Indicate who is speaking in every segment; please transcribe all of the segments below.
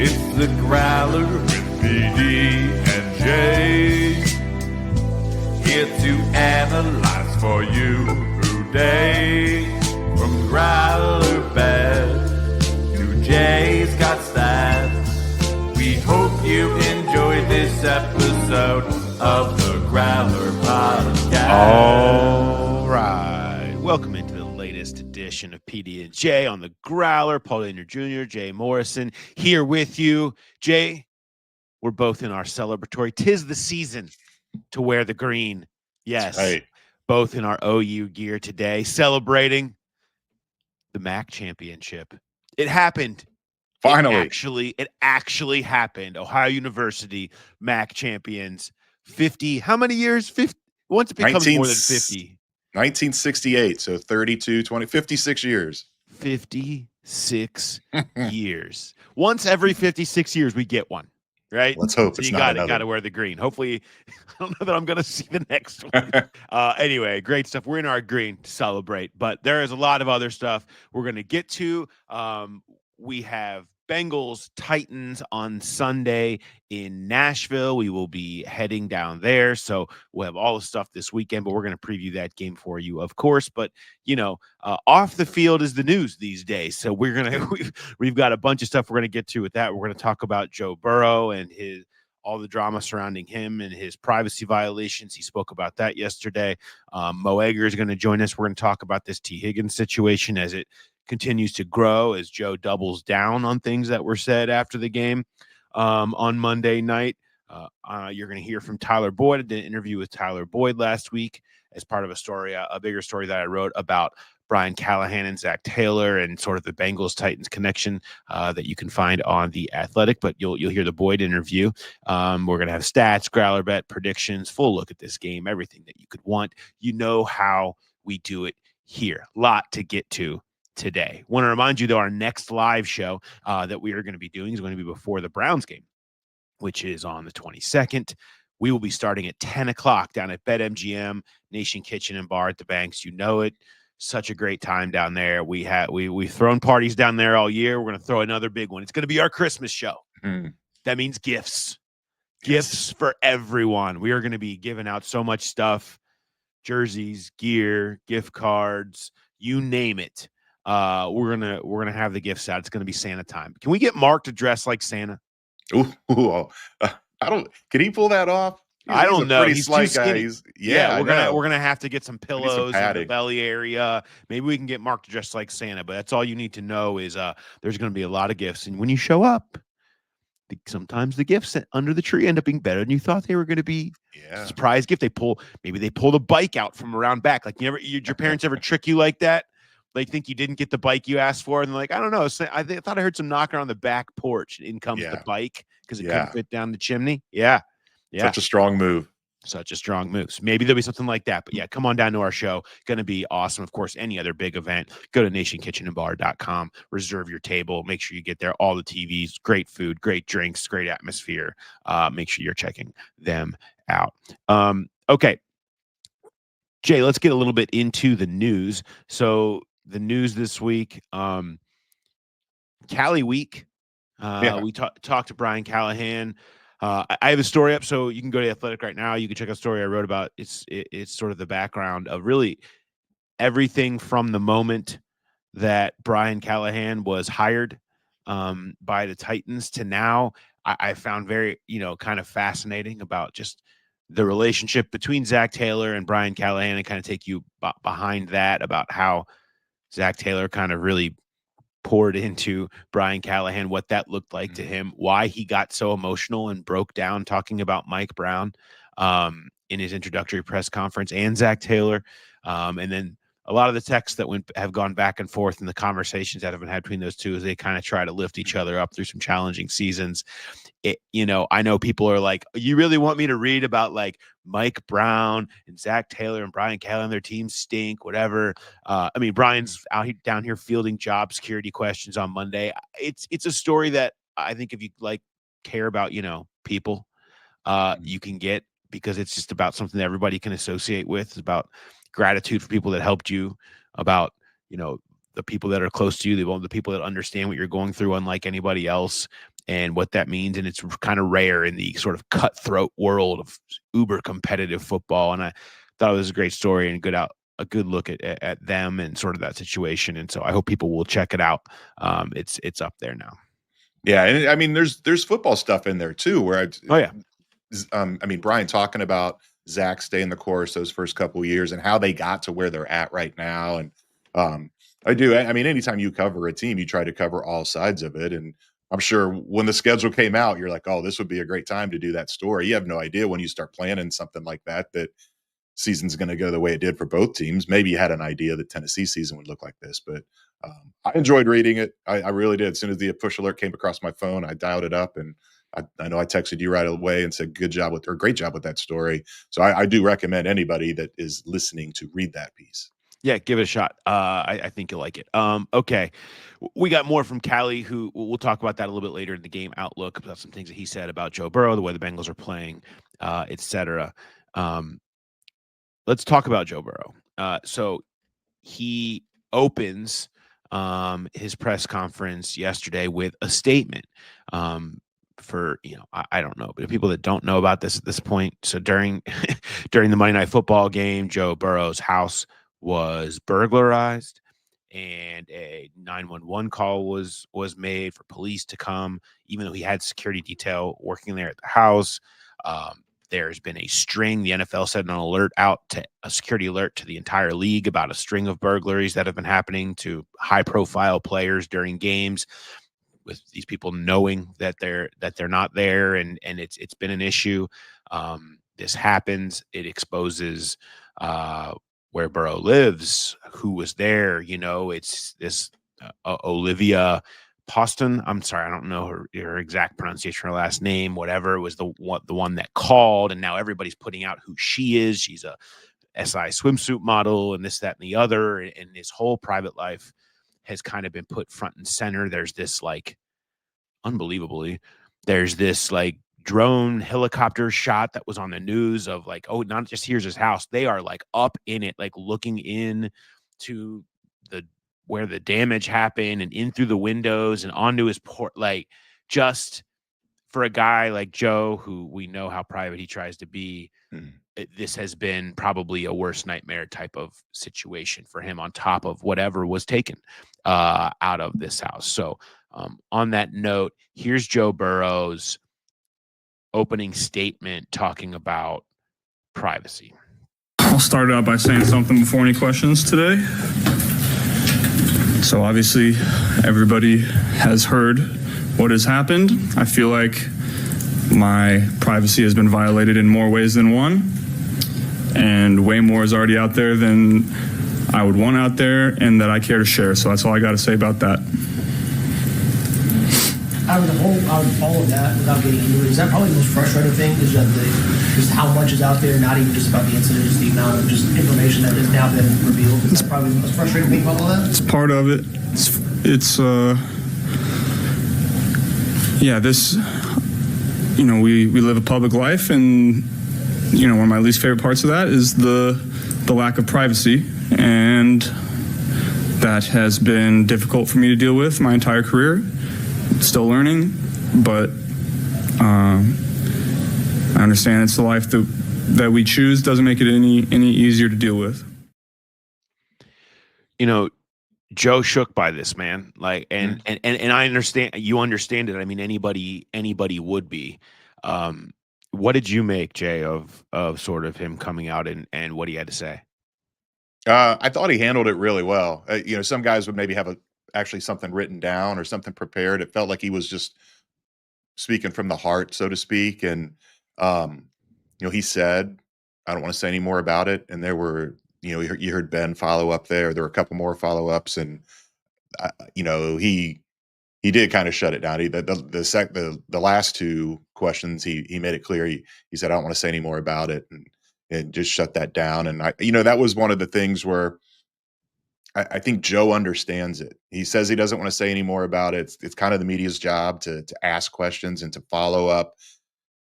Speaker 1: It's the Growler with PD&Jay, here to analyze for you today. From Growler bad to Jay's got stats, we hope you enjoyed this episode of the Growler Podcast.
Speaker 2: All right. Welcome into the latest edition of PD&Jay on the Growler. Paul Daniel Jr., Jay Morrison here with you. Jay, we're both in our celebratory. 'Tis the season to wear the green. Yes.
Speaker 3: Right.
Speaker 2: Both in our OU gear today, celebrating the MAC championship. It happened.
Speaker 3: Finally.
Speaker 2: It actually happened. Ohio University MAC champions. 50, how many years? 50. Once it becomes more than 50.
Speaker 3: 1968, so 32, 20, 56 years.
Speaker 2: 56 years. Once every 56 years, we get one, right?
Speaker 3: Let's hope
Speaker 2: So
Speaker 3: it's
Speaker 2: you
Speaker 3: not
Speaker 2: got to wear the green. Hopefully, I don't know that I'm going to see the next one. Anyway, great stuff. We're in our green to celebrate, but there is a lot of other stuff we're going to get to. We have Bengals-Titans on Sunday in Nashville. We will be heading down there. So we'll have all the stuff this weekend, but we're going to preview that game for you, of course. But, off the field is the news these days. So we've got a bunch of stuff we're going to get to with that. We're going to talk about Joe Burrow and all the drama surrounding him and his privacy violations. He spoke about that yesterday. Mo Egger is going to join us. We're going to talk about this Tee Higgins situation as it continues to grow, as Joe doubles down on things that were said after the game on Monday night. You're going to hear from Tyler Boyd. I did an interview with Tyler Boyd last week as part of a bigger story that I wrote about Brian Callahan and Zach Taylor and sort of the Bengals-Titans connection that you can find on The Athletic, but you'll hear the Boyd interview. We're going to have stats, Growler bet, predictions, full look at this game, everything that you could want. You know how we do it here. Lot to get to today. Want to remind you, though, our next live show that we are going to be doing is going to be before the Browns game, which is on the 22nd. We will be starting at 10 o'clock down at BetMGM, Nation Kitchen and Bar at the Banks. You know it. Such a great time down there. We've thrown parties down there all year. We're going to throw another big one. It's going to be our Christmas show. That means gifts.
Speaker 3: Yes.
Speaker 2: Gifts for everyone. We are going to be giving out so much stuff. Jerseys, gear, gift cards, you name it. We're gonna have the gifts out. It's gonna be Santa time. Can we get Mark to dress like Santa?
Speaker 3: Ooh, I don't. Can he pull that off?
Speaker 2: I don't know.
Speaker 3: Pretty
Speaker 2: He's
Speaker 3: slight
Speaker 2: too
Speaker 3: guy.
Speaker 2: skinny. We're gonna have to get some pillows in the
Speaker 3: padding.
Speaker 2: belly area. Maybe we can get Mark to dress like Santa. But that's all you need to know is there's gonna be a lot of gifts, and when you show up, sometimes the gifts under the tree end up being better than you thought they were going to be.
Speaker 3: Yeah.
Speaker 2: Surprise gift. Maybe they pull the bike out from around back. Like your parents ever trick you like that? They think you didn't get the bike you asked for, and they're like, I don't know. I thought I heard some knocking on the back porch. In comes the bike because it couldn't fit down the chimney. Yeah.
Speaker 3: Such a strong move.
Speaker 2: Such a strong move. So maybe there'll be something like that. But yeah, come on down to our show. Going to be awesome. Of course, any other big event, go to nationkitchenandbar.com. Reserve your table. Make sure you get there. All the TVs, great food, great drinks, great atmosphere. Make sure you're checking them out. Okay. Jay, let's get a little bit into the news. So the news this week, Cali week. We talked to Brian Callahan. I have a story up, so you can go to The Athletic right now. You can check out a story I wrote about. It's sort of the background of really everything from the moment that Brian Callahan was hired by the Titans to now. I found very, kind of fascinating about just the relationship between Zach Taylor and Brian Callahan, and kind of take you behind that about how Zach Taylor kind of really poured into Brian Callahan, what that looked like to him, why he got so emotional and broke down talking about Mike Brown in his introductory press conference, and Zach Taylor. And then a lot of the texts that have gone back and forth and the conversations that have been had between those two as they kind of try to lift each other up through some challenging seasons. I know people are like, you really want me to read about like Mike Brown and Zach Taylor and Brian Callahan, their teams stink, whatever. Brian's down here fielding job security questions on Monday. It's a story that I think if you care about, people, you can get, because it's just about something that everybody can associate with. It's about gratitude for people that helped you, about, the people that are close to you, the people that understand what you're going through, unlike anybody else. and what that means. And it's kind of rare in the sort of cutthroat world of uber competitive football. And I thought it was a great story and a good look at them and sort of that situation. And so I hope people will check it out. It's up there now.
Speaker 3: Yeah, and I mean, there's football stuff in there too.
Speaker 2: Oh yeah,
Speaker 3: I mean, Brian talking about Zach staying the course those first couple of years and how they got to where they're at right now. And I do. I mean, anytime you cover a team, you try to cover all sides of it. And I'm sure when the schedule came out, you're like, oh, this would be a great time to do that story. You have no idea when you start planning something like that season's going to go the way it did for both teams. Maybe you had an idea that Tennessee season would look like this, but I enjoyed reading it. I really did. As soon as the push alert came across my phone, I dialed it up, and I know I texted you right away and said, great job with that story. So I do recommend anybody that is listening to read that piece.
Speaker 2: Yeah, give it a shot. I think you'll like it. Okay. We got more from Callie, who we'll talk about that a little bit later in the game outlook, about some things that he said about Joe Burrow, the way the Bengals are playing, etc. Let's talk about Joe Burrow. So he opens his press conference yesterday with a statement for, I don't know, but people that don't know about this at this point. So during the Monday Night Football game, Joe Burrow's house was burglarized, and a 911 call was made for police to come, even though he had security detail working there at the house. There's been a string. The NFL sent a security alert to the entire league about a string of burglaries that have been happening to high-profile players during games, with these people knowing that they're not there, and it's been an issue. This happens. It exposes where Burrow lives, who was there. It's this Olivia Poston. I'm sorry, I don't know her exact pronunciation, her last name, whatever, was the one that called, and now everybody's putting out who she is. She's a SI swimsuit model and this, that, and the other, and his whole private life has kind of been put front and center. There's this unbelievably, there's this drone helicopter shot that was on the news of not just here's his house. They are up in it, looking in to where the damage happened and in through the windows and onto his port. Just for a guy like Joe, who we know how private he tries to be, this has been probably a worst nightmare type of situation for him, on top of whatever was taken out of this house. So on that note, here's Joe Burrow's opening statement talking about privacy.
Speaker 4: I'll start out by saying something before any questions today. So obviously everybody has heard what has happened. I feel like my privacy has been violated in more ways than one, and way more is already out there than I would want out there and that I care to share. So that's all I got to say about that.
Speaker 5: Out of all of that, without getting into it, is that probably the most frustrating thing? Is that just how much is out there, not even just about the incident, just the amount of just information that has now been revealed? Is that probably the most frustrating thing about all that?
Speaker 4: It's part of it. We live a public life, and one of my least favorite parts of that is the lack of privacy, and that has been difficult for me to deal with my entire career. Still learning, but I understand it's the life that we choose. Doesn't make it any easier to deal with.
Speaker 2: Joe shook by this, man. And I understand, you understand it. I mean, anybody would be. What did you make, Jay, of sort of him coming out and what he had to say?
Speaker 3: I thought he handled it really well. Some guys would maybe have actually something written down or something prepared. It felt like he was just speaking from the heart, so to speak. And, he said, I don't want to say any more about it. And there were, you heard Ben follow up there. There were a couple more follow-ups, and, he did kind of shut it down. The last two questions, he made it clear. He said, I don't want to say any more about it, and just shut that down. And that was one of the things where I think Joe understands it. He says he doesn't want to say any more about it. It's kind of the media's job to ask questions and to follow up.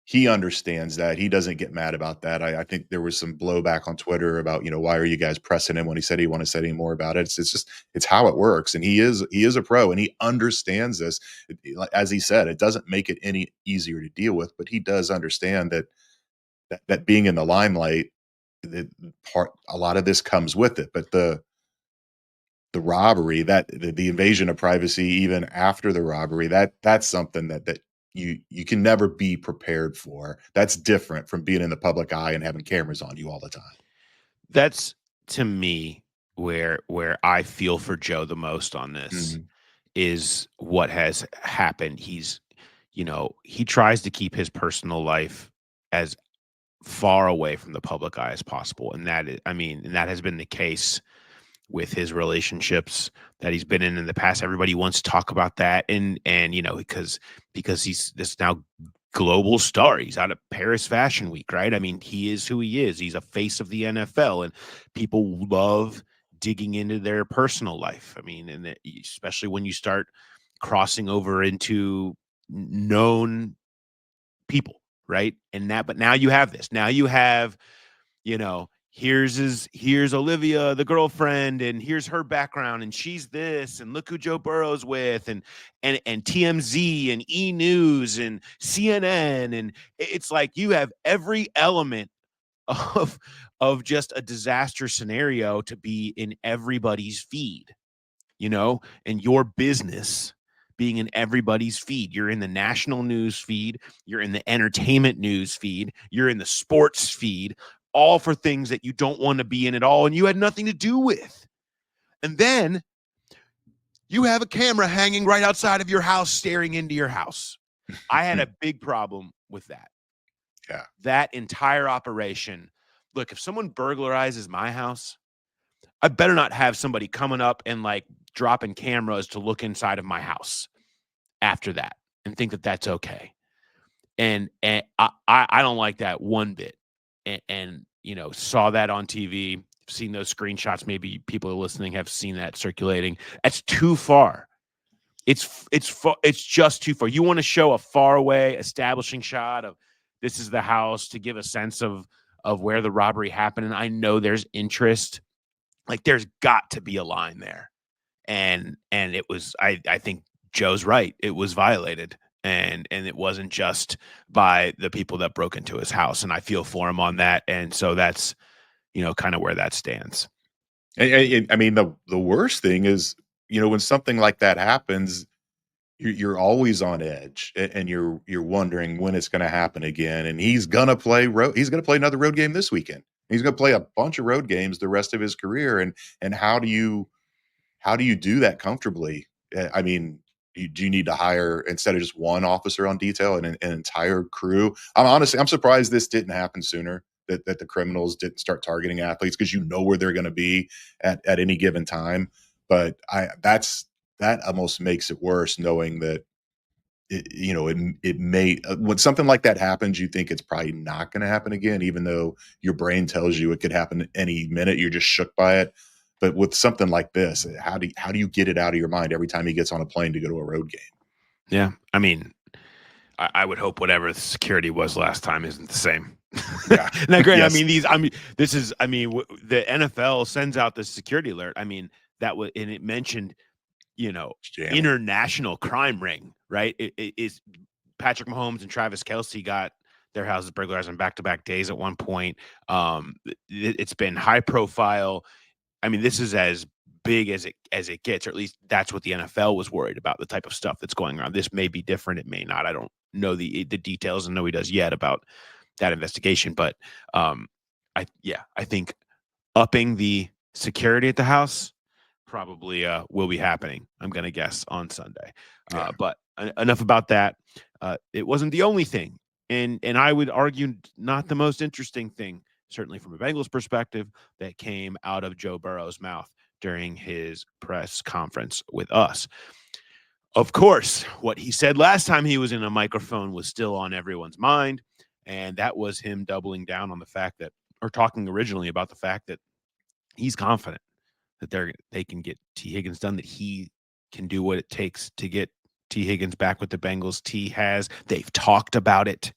Speaker 3: he understands that. He doesn't get mad about that. I think there was some blowback on Twitter about, why are you guys pressing him when he said he wanted to say any more about it? It's how it works. And he is a pro and he understands this. As he said, it doesn't make it any easier to deal with, but he does understand that being in the limelight, a lot of this comes with it. But the robbery, that the invasion of privacy, even after the robbery, that's something that you can never be prepared for. That's different from being in the public eye and having cameras on you all the time.
Speaker 2: That's, to me, where I feel for Joe the most on this is what has happened. He's, he tries to keep his personal life as far away from the public eye as possible. And that has been the case with his relationships that he's been in the past. Everybody wants to talk about that. And because he's this now global star. He's out of Paris Fashion Week, right? I mean, he is who he is. He's a face of the NFL, and people love digging into their personal life. I mean, and especially when you start crossing over into known people, right? But now you have this. Now you have, here's Olivia, the girlfriend, and here's her background, and she's this, and look who Joe Burrow's with, and TMZ and E News and CNN, and it's like you have every element of just a disaster scenario to be in everybody's feed, and your business being in everybody's feed. You're in the national news feed, you're in the entertainment news feed, you're in the sports feed, all for things that you don't want to be in at all and you had nothing to do with. And then you have a camera hanging right outside of your house, staring into your house. I had a big problem with that.
Speaker 3: Yeah.
Speaker 2: That entire operation. Look, if someone burglarizes my house, I better not have somebody coming up and like dropping cameras to look inside of my house after that and think that that's okay. And I don't like that one bit. And saw that on TV, seen those screenshots. Maybe people listening have seen that circulating. That's too far. It's just too far. You want to show a far away establishing shot of this is the house to give a sense of where the robbery happened. And I know there's interest. Like there's got to be a line there. And it was, I think Joe's right. It was violated. And it wasn't just by the people that broke into his house. And I feel for him on that. And so that's, kind of where that stands.
Speaker 3: I mean, the worst thing is, when something like that happens, you're always on edge and you're wondering when it's going to happen again. And he's going to play another road game this weekend. He's going to play a bunch of road games the rest of his career. And how do you do that comfortably? I mean, do you need to hire, instead of just one officer on detail, an entire crew? I'm surprised this didn't happen sooner, that the criminals didn't start targeting athletes, because where they're going to be at any given time. But that almost makes it worse, knowing that it may, when something like that happens, you think it's probably not going to happen again, even though your brain tells you it could happen any minute. You're just shook by it. But with something like this, how do you get it out of your mind every time he gets on a plane to go to a road game?
Speaker 2: Yeah. I mean, I would hope whatever the security was last time isn't the same.
Speaker 3: Yeah.
Speaker 2: Now, granted,
Speaker 3: Yes.
Speaker 2: The NFL sends out the security alert. I mean, and it mentioned,
Speaker 3: Jamming.
Speaker 2: international crime ring, right? It is Patrick Mahomes and Travis Kelce got their houses burglarized on back-to-back days at one point. It's been high profile. I mean, this is as big as it gets, or at least that's what the NFL was worried about, the type of stuff that's going on. This may be different. It may not. I don't know the details, and nobody does yet about that investigation. But I think upping the security at the house probably will be happening, I'm going to guess, on Sunday.
Speaker 3: Yeah.
Speaker 2: But enough about that. It wasn't the only thing. And I would argue not the most interesting thing, certainly from a Bengals perspective, that came out of Joe Burrow's mouth during his press conference with us. Of course, what he said last time he was in a microphone was still on everyone's mind, and that was him doubling down on the fact that, or talking originally about the fact that he's confident that they can get Tee Higgins done, that he can do what it takes to get Tee Higgins back with the Bengals. They've talked about it.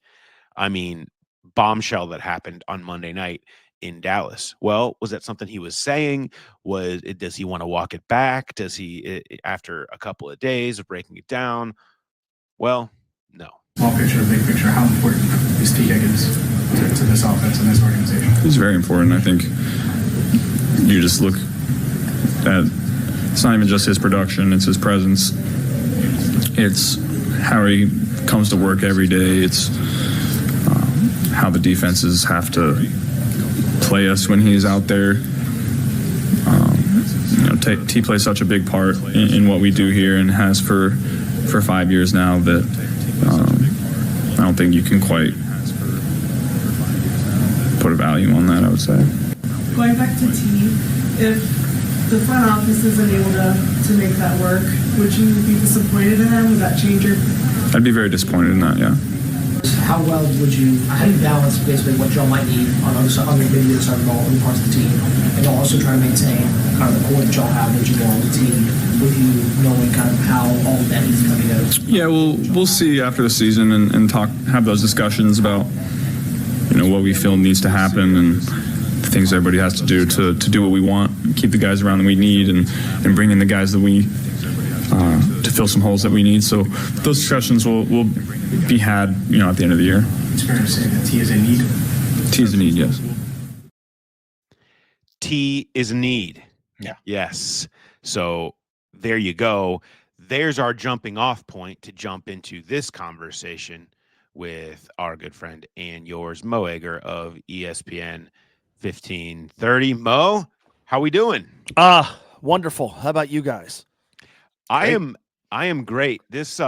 Speaker 2: I mean, bombshell that happened on Monday night in Dallas. Well, was that something he was saying? Does he want to walk it back? Does he, after a couple of days of breaking it down? Well, no.
Speaker 6: Small picture, big picture, how important is Tee Higgins to this offense and this organization?
Speaker 4: He's very important. I think you just look at, it's not even just his production, it's his presence. It's how he comes to work every day. It's how the defenses have to play us when he's out there. T plays such a big part in what we do here and has for 5 years now that I don't think you can quite put a value on that, I would say.
Speaker 7: Going back to T, if the front office isn't able to make that work, would you be disappointed in him? Would that change your...
Speaker 4: I'd be very disappointed in that, yeah.
Speaker 5: How do you balance basically what y'all might need on the other side of the ball in parts of the team, and y'all also try to maintain kind of the core that y'all have that you want on the team, with you knowing kind of how all of that needs to come together?
Speaker 4: Yeah, we'll see after the season and have those discussions about what we feel needs to happen and the things everybody has to do to do what we want, keep the guys around that we need, and bring in the guys that we to fill some holes that we need. So those discussions will be had, at the end of the year.
Speaker 6: It's fair to say that T is a need.
Speaker 4: T is a need, yes.
Speaker 2: T is a need.
Speaker 3: Yeah.
Speaker 2: Yes. So there you go. There's our jumping off point to jump into this conversation with our good friend and yours, Mo Egger of ESPN 1530. Mo, how we doing?
Speaker 8: Wonderful. How about you guys?
Speaker 2: I am great. This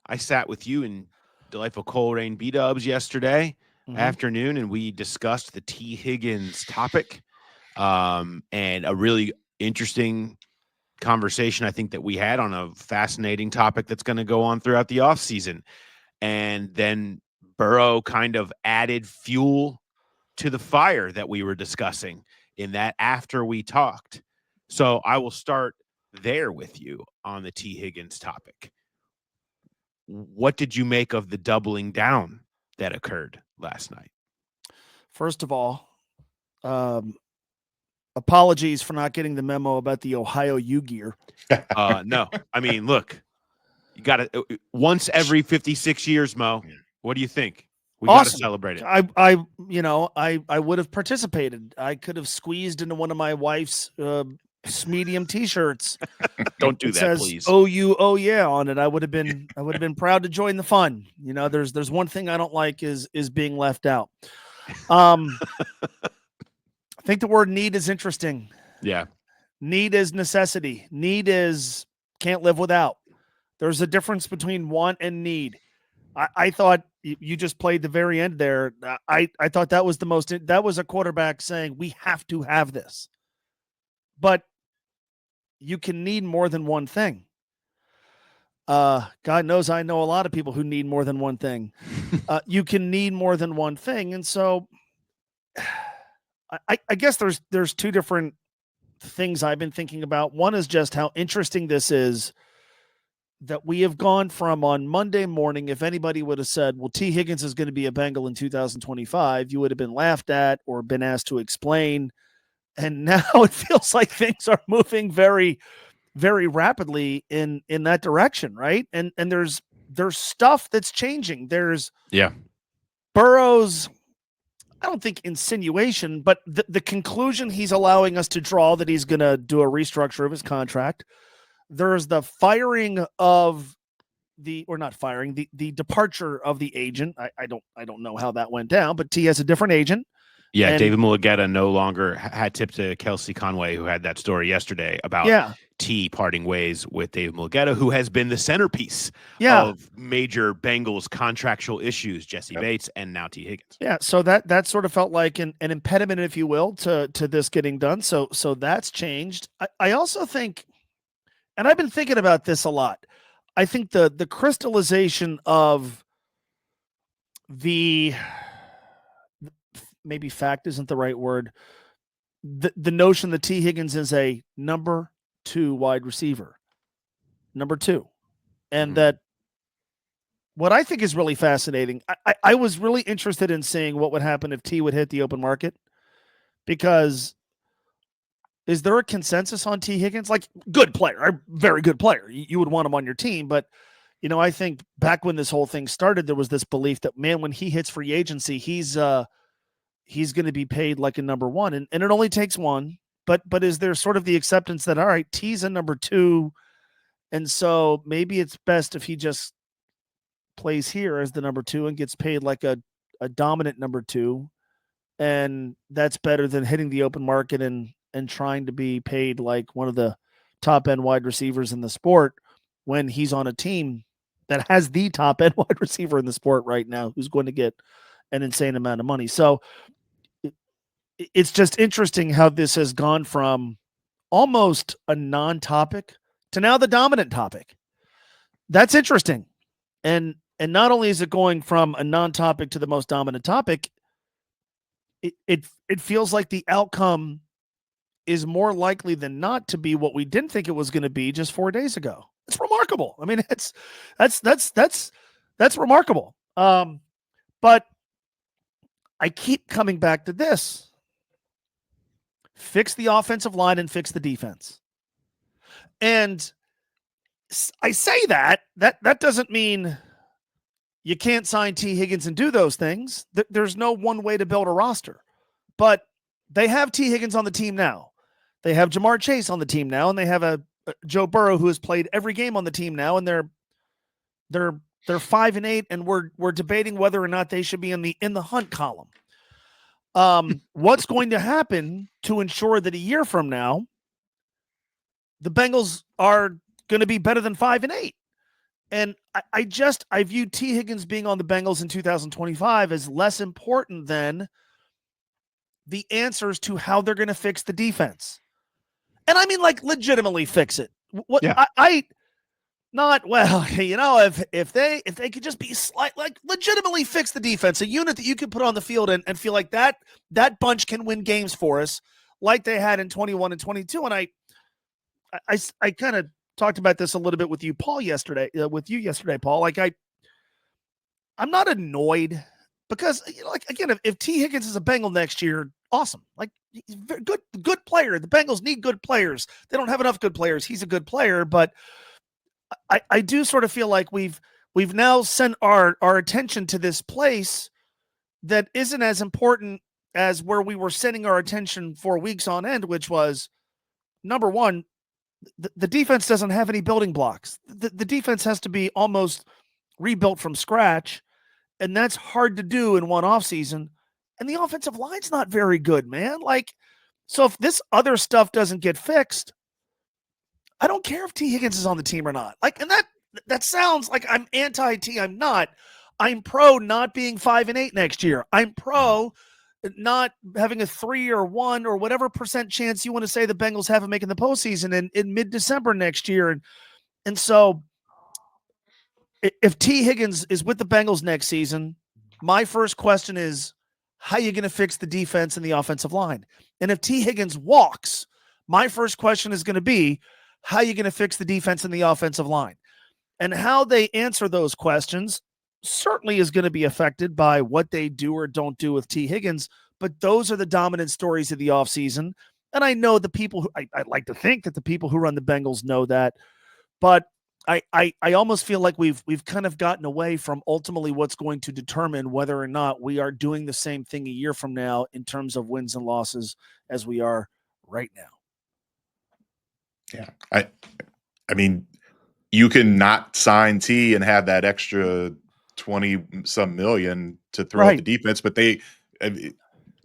Speaker 2: I sat with you in delightful Coleraine B-dubs yesterday afternoon, and we discussed the Tee Higgins topic, and a really interesting conversation I think that we had on a fascinating topic that's going to go on throughout the offseason. And then Burrow kind of added fuel to the fire that we were discussing in that after we talked. So I will start there with you on the Tee Higgins topic. What did you make of the doubling down that occurred last night?
Speaker 8: First of all, apologies for not getting the memo about the Ohio U gear.
Speaker 2: No, I mean, look, you got to once every 56 years, Mo. What do you think? We got to celebrate it.
Speaker 8: I would have participated. I could have squeezed into one of my wife's medium T-shirts.
Speaker 2: Don't do that,
Speaker 8: says,
Speaker 2: please.
Speaker 8: "Oh, yeah" on it. I would have been proud to join the fun. There's one thing I don't like is being left out. I think the word need is interesting.
Speaker 2: Yeah.
Speaker 8: Need is necessity. Need is can't live without. There's a difference between want and need. I thought you just played the very end there. I thought that was that was a quarterback saying we have to have this. But you can need more than one thing. God knows I know a lot of people who need more than one thing. You can need more than one thing. And so I guess there's two different things I've been thinking about. One is just how interesting this is that we have gone from on Monday morning, if anybody would have said, well, Tee Higgins is going to be a Bengal in 2025, you would have been laughed at or been asked to explain. And now it feels like things are moving very, very rapidly in that direction, right? And there's stuff that's changing. There's Burrow's, I don't think insinuation, but the conclusion he's allowing us to draw that he's going to do a restructure of his contract. There's the firing of the departure of the agent. I don't know how that went down, but T has a different agent.
Speaker 2: Yeah,
Speaker 8: and
Speaker 2: David Mulugeta no longer had tipped to Kelsey Conway, who had that story yesterday about T parting ways with David Mulugeta, who has been the centerpiece of major Bengals contractual issues, Jesse Bates and now Tee Higgins.
Speaker 8: Yeah, so that sort of felt like an impediment, if you will, to this getting done. So that's changed. I also think, and I've been thinking about this a lot, I think the crystallization of the maybe fact isn't the right word. The notion that Tee Higgins is a number 2 wide receiver, number 2, and that what I think is really fascinating, I was really interested in seeing what would happen if T would hit the open market, because is there a consensus on Tee Higgins? Like, good player, very good player. You would want him on your team. But, I think back when this whole thing started, there was this belief that, man, when he hits free agency, he's going to be paid like a number one. And it only takes one. But is there sort of the acceptance that, all right, T's a number two, and so maybe it's best if he just plays here as the number two and gets paid like a dominant number two, and that's better than hitting the open market and trying to be paid like one of the top end wide receivers in the sport when he's on a team that has the top end wide receiver in the sport right now, who's going to get an insane amount of money. So it's just interesting how this has gone from almost a non-topic to now the dominant topic. That's interesting. And not only is it going from a non-topic to the most dominant topic, it feels like the outcome is more likely than not to be what we didn't think it was going to be just 4 days ago. It's remarkable. I mean, that's remarkable. But I keep coming back to this: fix the offensive line and fix the defense. And I say that doesn't mean you can't sign Tee Higgins and do those things. There's no one way to build a roster, but they have Tee Higgins on the team now. They have Jamar Chase on the team now, and they have a Joe Burrow who has played every game on the team now, and they're 5-8, and we're debating whether or not they should be in the hunt column. What's going to happen to ensure that a year from now the Bengals are going to be better than 5-8? And I view Tee Higgins being on the Bengals in 2025 as less important than the answers to how they're going to fix the defense. And I mean, like, legitimately fix it. What? Yeah. If they could just be legitimately fix the defense, a unit that you could put on the field and feel like that bunch can win games for us, like they had in 21 and 22. And I kind of talked about this a little bit with you, Paul, yesterday. Paul. Like, I'm not annoyed because, again, if Tee Higgins is a Bengal next year, awesome. Like, he's a very good player. The Bengals need good players. They don't have enough good players. He's a good player, but I do sort of feel like we've now sent our attention to this place that isn't as important as where we were sending our attention for weeks on end, which was, number one, the defense doesn't have any building blocks. The defense has to be almost rebuilt from scratch, and that's hard to do in one offseason. And the offensive line's not very good, man. Like, so if this other stuff doesn't get fixed, I don't care if Tee Higgins is on the team or not. Like, and that sounds like I'm anti-T. I'm not. I'm pro not being 5-8 next year. I'm pro not having a 3 or 1 or whatever % chance you want to say the Bengals have of making the postseason in mid-December next year. And so if Tee Higgins is with the Bengals next season, my first question is, how are you going to fix the defense and the offensive line? And if Tee Higgins walks, my first question is going to be, how are you going to fix the defense and the offensive line? And how they answer those questions certainly is going to be affected by what they do or don't do with Tee Higgins. But those are the dominant stories of the offseason. And I know the people who I like to think that the people who run the Bengals know that. But I almost feel like we've kind of gotten away from ultimately what's going to determine whether or not we are doing the same thing a year from now in terms of wins and losses as we are right now.
Speaker 3: Yeah. I mean, you can not sign T and have that extra 20 some million to throw at the defense, but you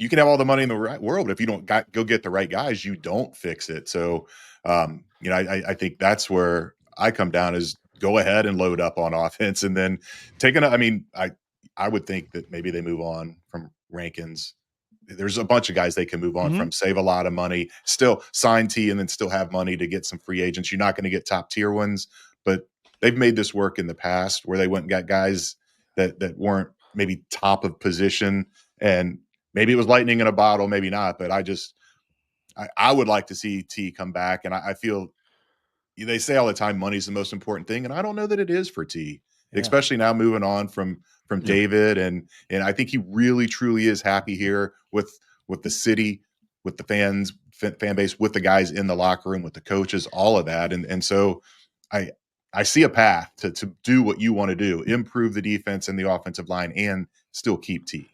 Speaker 3: can have all the money in the world, but if you don't go get the right guys, you don't fix it. So, I think that's where I come down is go ahead and load up on offense and then I would think that maybe they move on from Rankins. There's a bunch of guys they can move on from, save a lot of money, still sign T and then still have money to get some free agents. You're not going to get top tier ones, but they've made this work in the past where they went and got guys that weren't maybe top of position, and maybe it was lightning in a bottle, maybe not, but I would like to see T come back. And I feel they say all the time, money's the most important thing. And I don't know that it is for T. especially now moving on from David, and I think he really truly is happy here with the city, with the fans, fan base, with the guys in the locker room, with the coaches, all of that, and so I see a path to do what you want to do, improve the defense and the offensive line, and still keep T.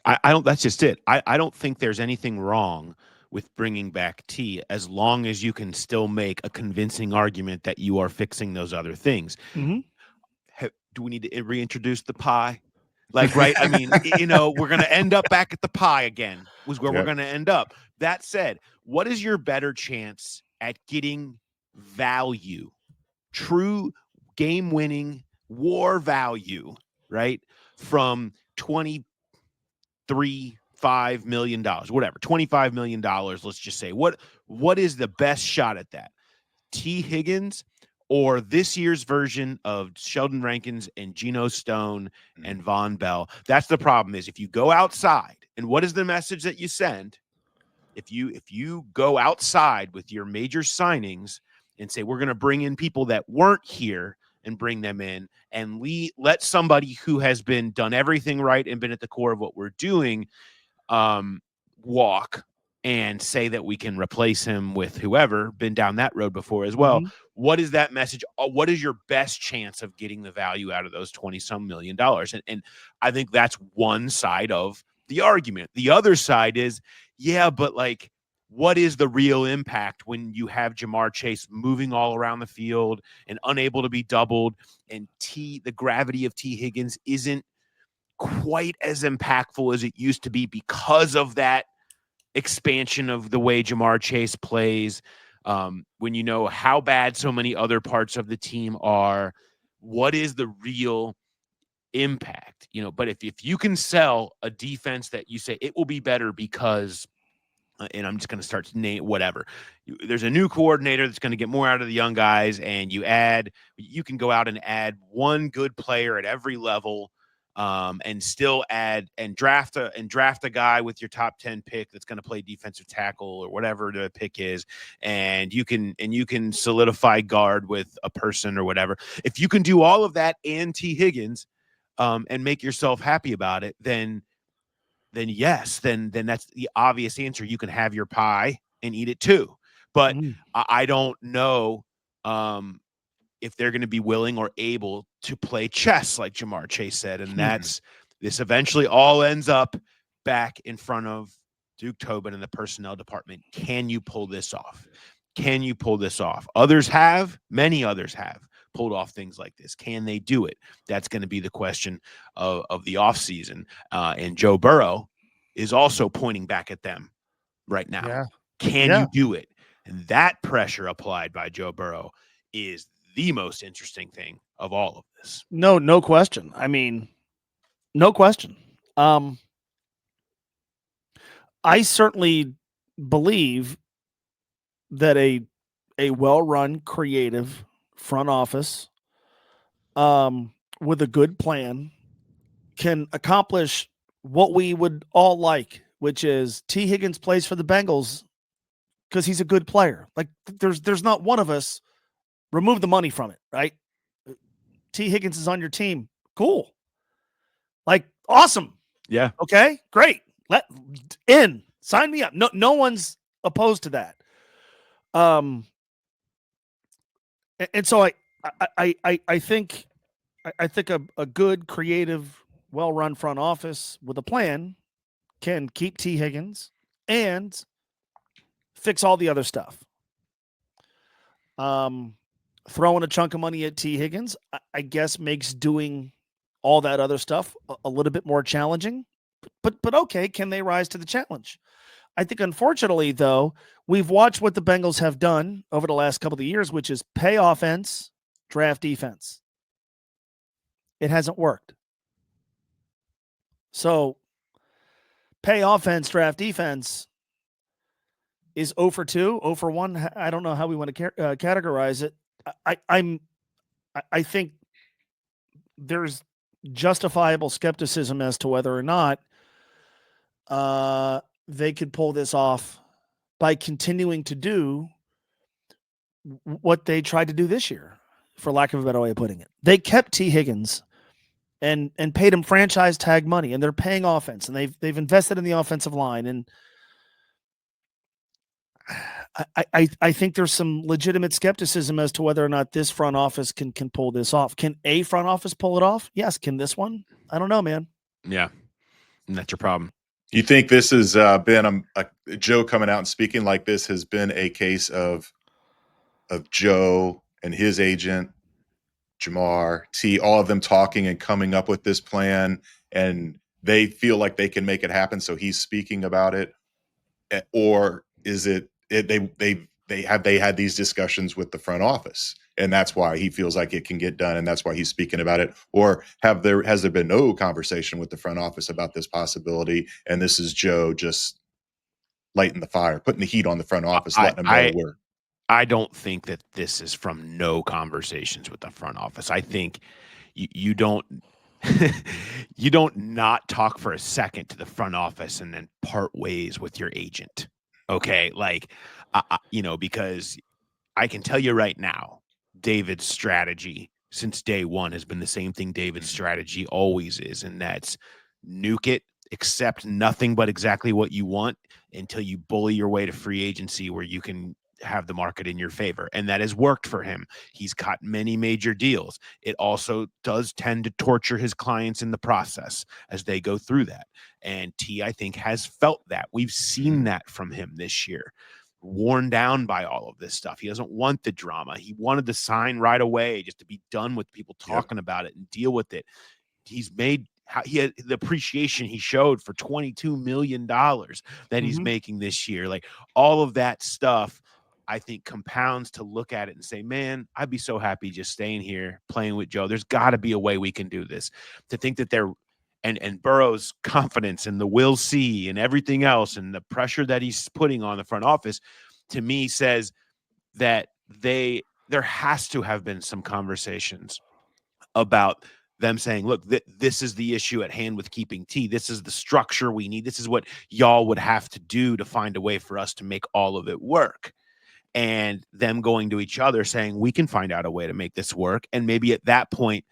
Speaker 2: I don't. That's just it. I don't think there's anything wrong with bringing back T, as long as you can still make a convincing argument that you are fixing those other things.
Speaker 8: Mm-hmm.
Speaker 2: Do we need to reintroduce the pie? Like, right? I mean, we're going to end up back at the pie again, was where we're going to end up. That said, what is your better chance at getting value, true game-winning war value, right, from $5 million, whatever, $25 million, let's just say. What is the best shot at that? Tee Higgins or this year's version of Sheldon Rankins and Geno Stone and Von Bell? That's the problem, is if you go outside, and what is the message that you send? If you go outside with your major signings and say, we're going to bring in people that weren't here and bring them in, and let somebody who has done everything right and been at the core of what we're doing walk, and say that we can replace him with whoever, been down that road before as well.
Speaker 8: Mm-hmm.
Speaker 2: What is that message? What is your best chance of getting the value out of those 20-some million dollars? And I think that's one side of the argument. The other side is, but like, what is the real impact when you have Jamar Chase moving all around the field and unable to be doubled, and the gravity of Tee Higgins isn't quite as impactful as it used to be because of that expansion of the way Jamar Chase plays, when you know how bad so many other parts of the team are? What is the real impact? But if you can sell a defense that you say it will be better because, and I'm just going to start to name whatever, there's a new coordinator that's going to get more out of the young guys, and you can go out and add one good player at every level, and still add and draft a guy with your top 10 pick that's going to play defensive tackle or whatever the pick is, and you can solidify guard with a person or whatever. If you can do all of that and Tee Higgins, and make yourself happy about it, then yes, then that's the obvious answer. You can have your pie and eat it too. But I don't know if they're going to be willing or able to play chess, like Jamar Chase said. And this eventually all ends up back in front of Duke Tobin and the personnel department. Can you pull this off? Can you pull this off? Many others have pulled off things like this. Can they do it? That's going to be the question of the offseason. And Joe Burrow is also pointing back at them right now.
Speaker 8: Yeah.
Speaker 2: Can you do it? And that pressure applied by Joe Burrow is the most interesting thing of all of this.
Speaker 8: No question. I mean, no question. I certainly believe that a well-run, creative front office with a good plan can accomplish what we would all like, which is Tee Higgins plays for the Bengals because he's a good player. Like, there's not one of us, remove the money from it, right? Tee Higgins is on your team. Cool. Like, awesome.
Speaker 2: Yeah.
Speaker 8: Okay, great. Sign me up. No one's opposed to that. And so I think a good, creative, well-run front office with a plan can keep Tee Higgins and fix all the other stuff. Throwing a chunk of money at Tee Higgins, I guess, makes doing all that other stuff a little bit more challenging. But okay, can they rise to the challenge? I think, unfortunately, though, we've watched what the Bengals have done over the last couple of years, which is pay offense, draft defense. It hasn't worked. So pay offense, draft defense is 0 for 2, 0 for 1. I don't know how we want to categorize it. I think there's justifiable skepticism as to whether or not they could pull this off by continuing to do what they tried to do this year. for lack of a better way of putting it. They kept Tee Higgins and paid him franchise tag money, and they're paying offense, and they've invested in the offensive line. And I think there's some legitimate skepticism as to whether or not this front office can pull this off. Can a front office pull it off? Yes. Can this one? I don't know, man.
Speaker 2: Yeah. And that's your problem.
Speaker 3: You think this has been a Joe coming out and speaking like this has been a case of Joe and his agent, Jamar, T, all of them talking and coming up with this plan, and they feel like they can make it happen, so he's speaking about it? Or is it they had these discussions with the front office, and that's why he feels like it can get done, and that's why he's speaking about it? Or has there been no conversation with the front office about this possibility, and this is Joe just lighting the fire, putting the heat on the front office, letting them know where?
Speaker 2: I don't think that this is from no conversations with the front office. I think you don't you don't not talk for a second to the front office and then part ways with your agent. Okay, like because I can tell you right now, David's strategy since day one has been the same thing David's strategy always is, and that's nuke it, accept nothing but exactly what you want until you bully your way to free agency where you can have the market in your favor. And that has worked for him. He's cut many major deals. It also does tend to torture his clients in the process as they go through that. And T, I think, has felt that. We've seen that from him this year, worn down by all of this stuff. He doesn't want the drama. He wanted to sign right away just to be done with people talking about it and deal with it. He had the appreciation he showed for $22 million that he's making this year. Like, all of that stuff, I think, compounds to look at it and say, man, I'd be so happy just staying here, playing with Joe. There's got to be a way we can do this. To think that and Burrow's confidence and the will see and everything else and the pressure that he's putting on the front office, to me, says that there has to have been some conversations about them saying, look, this is the issue at hand with keeping T. This is the structure we need. This is what y'all would have to do to find a way for us to make all of it work. And them going to each other saying, we can find out a way to make this work. And maybe at that point,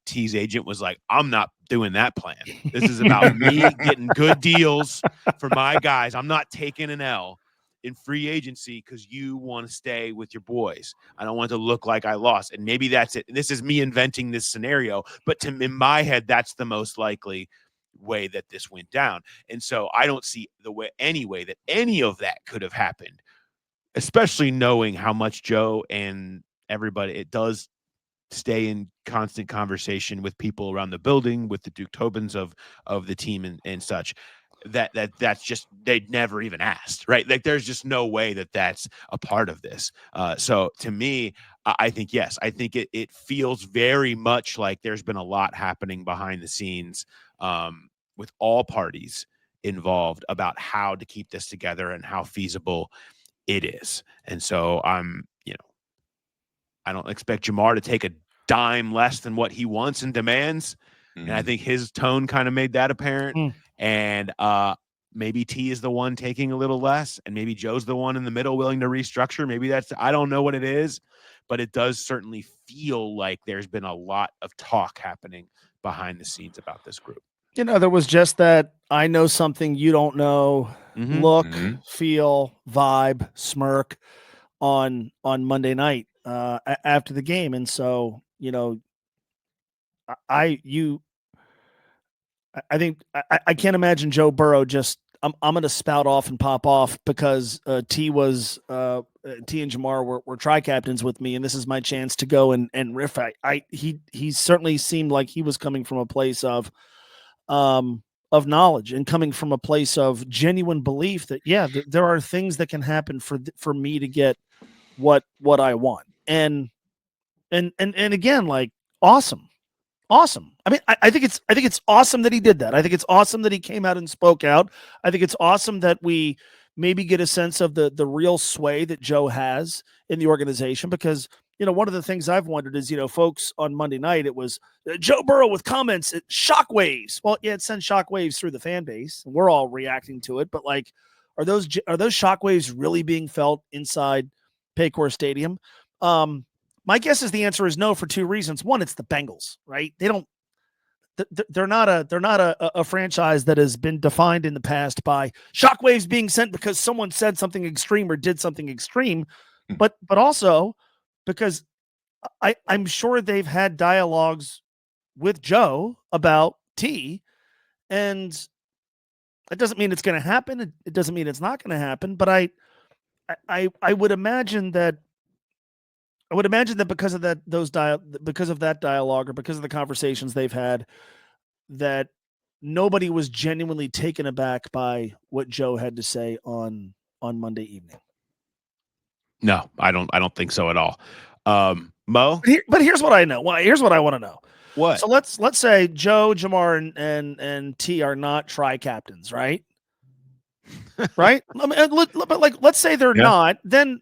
Speaker 2: T's agent was like, I'm not doing that plan. This is about me getting good deals for my guys. I'm not taking an L in free agency because you want to stay with your boys. I don't want it to look like I lost. And maybe that's it. And this is me inventing this scenario. But in my head, that's the most likely way that this went down. And so I don't see any way that any of that could have happened, especially knowing how much Joe and everybody, it does stay in constant conversation with people around the building, with the Duke Tobins of the team and such, that's just, they'd never even asked, right? Like, there's just no way that that's a part of this. So to me, I think, yes, I think it feels very much like there's been a lot happening behind the scenes with all parties involved about how to keep this together and how feasible it is. And so I don't expect Jamar to take a dime less than what he wants and demands. And I think his tone kind of made that apparent. And maybe T is the one taking a little less, and maybe Joe's the one in the middle willing to restructure. Maybe I don't know what it is, but it does certainly feel like there's been a lot of talk happening behind the scenes about this group.
Speaker 8: There was just that I know something you don't know look, feel, vibe, smirk on Monday night after the game. And so, I think I can't imagine Joe Burrow just I'm going to spout off and pop off because T and Jamar were tri-captains with me, and this is my chance to go and riff. He certainly seemed like he was coming from a place of knowledge and coming from a place of genuine belief that there are things that can happen for me to get what I want. And again, like, awesome. I mean, I think it's awesome that he did that. I think it's awesome that he came out and spoke out. I think it's awesome that we maybe get a sense of the real sway that Joe has in the organization, because one of the things I've wondered is, folks on Monday night, it was Joe Burrow with comments, shockwaves. Well, yeah, it sends shockwaves through the fan base, and we're all reacting to it. But like, are those shockwaves really being felt inside Paycor Stadium? My guess is the answer is no for two reasons. One, it's the Bengals, right? They're not a franchise that has been defined in the past by shockwaves being sent because someone said something extreme or did something extreme, but also because I'm sure they've had dialogues with Joe about T, and that doesn't mean it's going to happen. It doesn't mean it's not going to happen, but I would imagine that because of that dialogue or because of the conversations they've had, that nobody was genuinely taken aback by what Joe had to say on Monday evening.
Speaker 2: No, I don't think so at all. Mo?
Speaker 8: But here's what I know. Well, here's what I want to know.
Speaker 2: What?
Speaker 8: So let's say Joe, Jamar, and T are not tri-captains, right? Right? I mean, but let's say they're not, then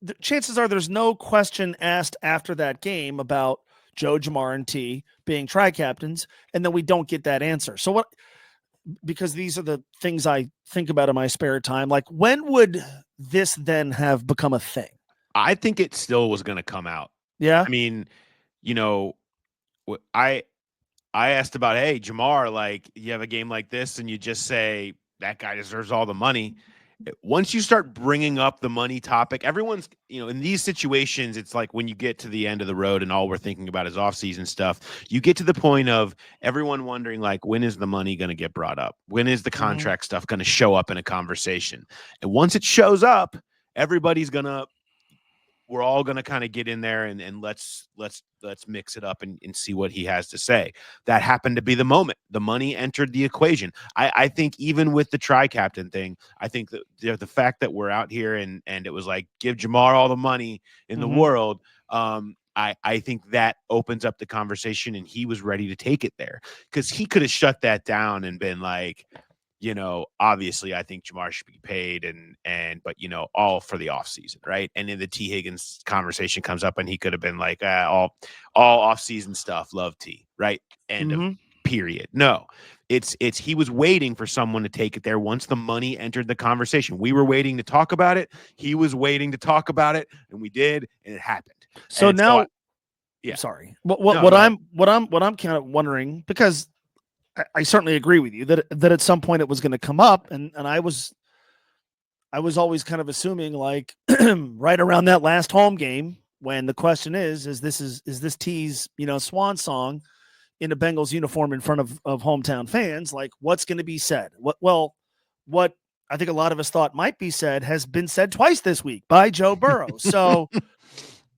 Speaker 8: the chances are there's no question asked after that game about Joe, Jamar, and T being tri-captains, and then we don't get that answer. So what? Because these are the things I think about in my spare time. Like, when would this then have become a thing?
Speaker 2: I think it still was going to come out.
Speaker 8: Yeah.
Speaker 2: I mean, I asked about, hey, Jamar, like, you have a game like this and you just say that guy deserves all the money. Once you start bringing up the money topic, everyone's, in these situations, it's like when you get to the end of the road and all we're thinking about is off-season stuff, you get to the point of everyone wondering, like, when is the money going to get brought up? When is the contract stuff going to show up in a conversation? And once it shows up, we're all going to kind of get in there and let's mix it up and see what he has to say. That happened to be the moment. The money entered the equation. I think even with the tri-captain thing, I think that the fact that we're out here and it was like, give Jamar all the money in the world. I think that opens up the conversation, and he was ready to take it there, because he could have shut that down and been like, obviously I think Jamar should be paid but all for the offseason, right? And then the Tee Higgins conversation comes up and he could have been like, all offseason stuff, love T, right? End of period. No, it's he was waiting for someone to take it there once the money entered the conversation. We were waiting to talk about it. He was waiting to talk about it, and we did, and it happened.
Speaker 8: So now,
Speaker 2: yeah.
Speaker 8: Sorry. What I'm kind of wondering, because I certainly agree with you that at some point it was going to come up, and I was always kind of assuming, like, right around that last home game, when the question is this T's swan song in a Bengals uniform in front of hometown fans, like, what's going to be said? What I think a lot of us thought might be said has been said twice this week by Joe Burrow. So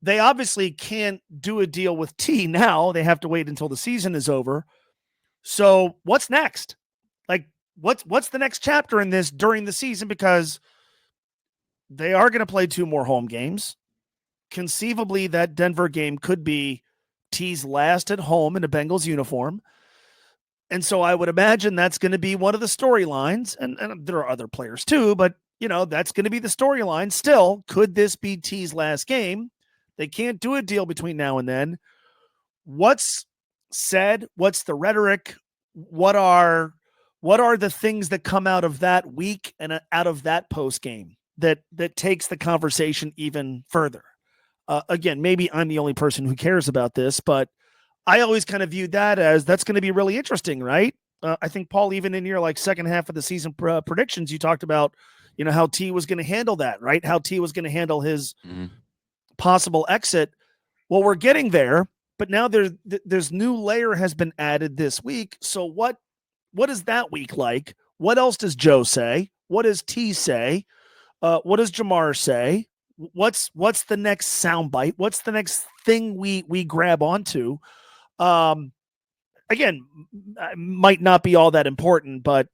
Speaker 8: they obviously can't do a deal with T now. They have to wait until the season is over. So what's next? Like, what's the next chapter in this during the season? Because they are going to play 2 more home games. Conceivably, that Denver game could be T's last at home in a Bengals uniform. And so I would imagine that's going to be one of the storylines. And there are other players too, but that's going to be the storyline. Still, could this be T's last game? They can't do a deal between now and then. What's said? What's the rhetoric? What are the things that come out of that week and out of that post game that takes the conversation even further? Again, maybe I'm the only person who cares about this, but I always kind of viewed that as that's going to be really interesting, right? I think, Paul, even in your second half of the season predictions, you talked about how T was going to handle that, right? How T was going to handle his possible exit. Well, we're getting there. But now there's new layer has been added this week. So what is that week like? What else does Joe say? What does T say? What does Jamar say? What's the next soundbite? What's the next thing we grab onto? Again, might not be all that important, but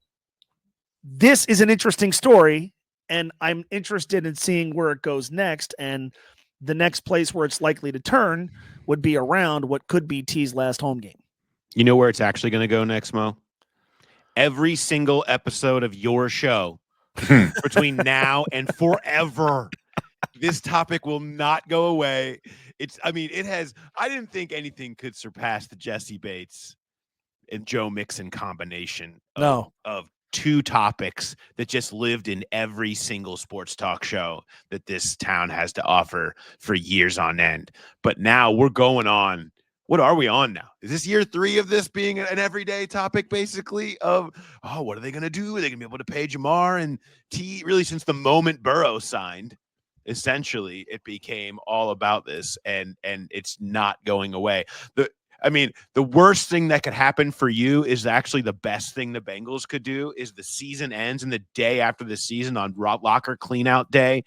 Speaker 8: this is an interesting story, and I'm interested in seeing where it goes next. And the next place where it's likely to turn would be around what could be T's last home game.
Speaker 2: You know where it's actually going to go next, Mo? Every single episode of your show between now and forever. This topic will not go away. I didn't think anything could surpass the Jesse Bates and Joe Mixon combination of two topics that just lived in every single sports talk show that this town has to offer for years on end. But now we're going on. What are we on now? Is this year 3 of this being an everyday topic, basically, of, oh, what are they going to do? Are they going to be able to pay Jamar and T? Really, since the moment Burrow signed, essentially, it became all about this, and it's not going away. The worst thing that could happen for you is actually the best thing the Bengals could do is the season ends, and the day after the season on locker cleanout day,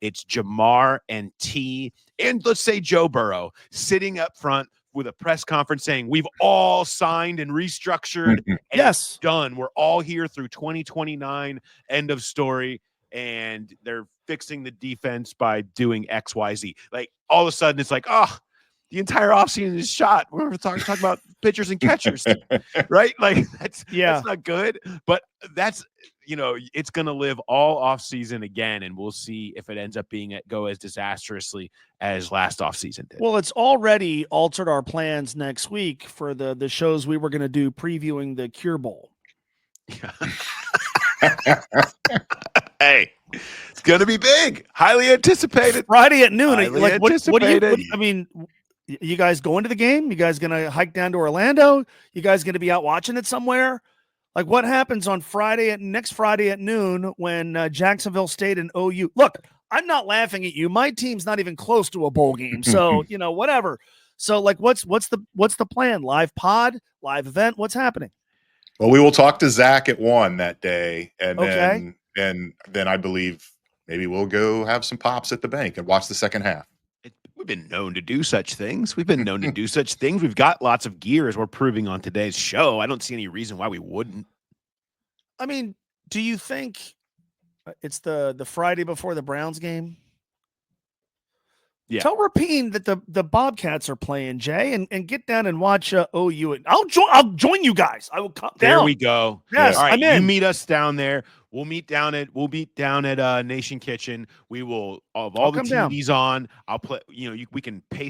Speaker 2: it's Jamar and T, and let's say Joe Burrow sitting up front with a press conference saying, we've all signed and restructured. And
Speaker 8: Yes.
Speaker 2: it's done. We're all here through 2029. End of story. And they're fixing the defense by doing X, Y, Z. Like, all of a sudden, it's like, oh, the entire offseason is shot. We're talking about pitchers and catchers, right? Like, that's not good. But that's, it's going to live all offseason again, and we'll see if it ends up go as disastrously as last offseason did.
Speaker 8: Well, it's already altered our plans next week for the shows we were going to do previewing the Cure Bowl.
Speaker 2: Hey, it's going to be big. Highly anticipated.
Speaker 8: Friday at noon.
Speaker 2: Highly
Speaker 8: like, what do you,
Speaker 2: I
Speaker 8: mean, you guys going to the game? You guys going to hike down to Orlando? You guys going to be out watching it somewhere? Like, what happens on next Friday at noon when Jacksonville State and OU? Look, I'm not laughing at you. My team's not even close to a bowl game. So, whatever. So, like, what's the plan? Live pod, live event? What's happening?
Speaker 3: Well, we will talk to Zach at 1 that day, and
Speaker 8: Okay.
Speaker 3: then I believe maybe we'll go have some pops at the bank and watch the second half.
Speaker 2: We've been known to do such things. We've got lots of gear, as we're proving on today's show. I don't see any reason why we wouldn't.
Speaker 8: I mean, do you think it's the Friday before the Browns game?
Speaker 2: Yeah.
Speaker 8: Tell Rapine that the Bobcats are playing, Jay, and get down and watch OU. I'll join you guys. I will come down.
Speaker 2: There we go.
Speaker 8: Yes,
Speaker 2: all right,
Speaker 8: I'm in.
Speaker 2: You meet us down there. We'll meet down at Nation Kitchen. We will all the TVs on. I'll play. We can pay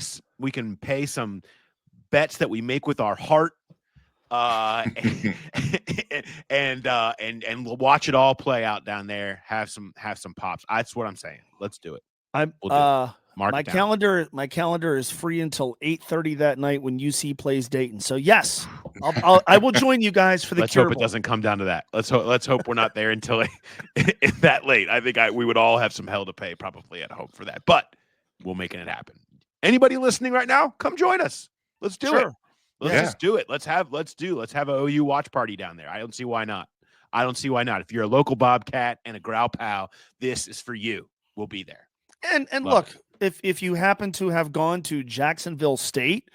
Speaker 2: some bets that we make with our heart, and we'll watch it all play out down there. Have some pops. That's what I'm saying. Let's do it. My calendar is free until 8:30 that night when UC plays Dayton. So yes, I will join you guys for the. Let's hope it doesn't come down to that. Let's hope we're not there until that late. I think we would all have some hell to pay probably at home for that, but we're making it happen. Anybody listening right now, come join us. Let's do it. Let's just do it. Let's have an OU watch party down there. I don't see why not. If you're a local Bobcat and a Growl pal, this is for you. We'll be there.
Speaker 8: And look, if you happen to have gone to Jacksonville State,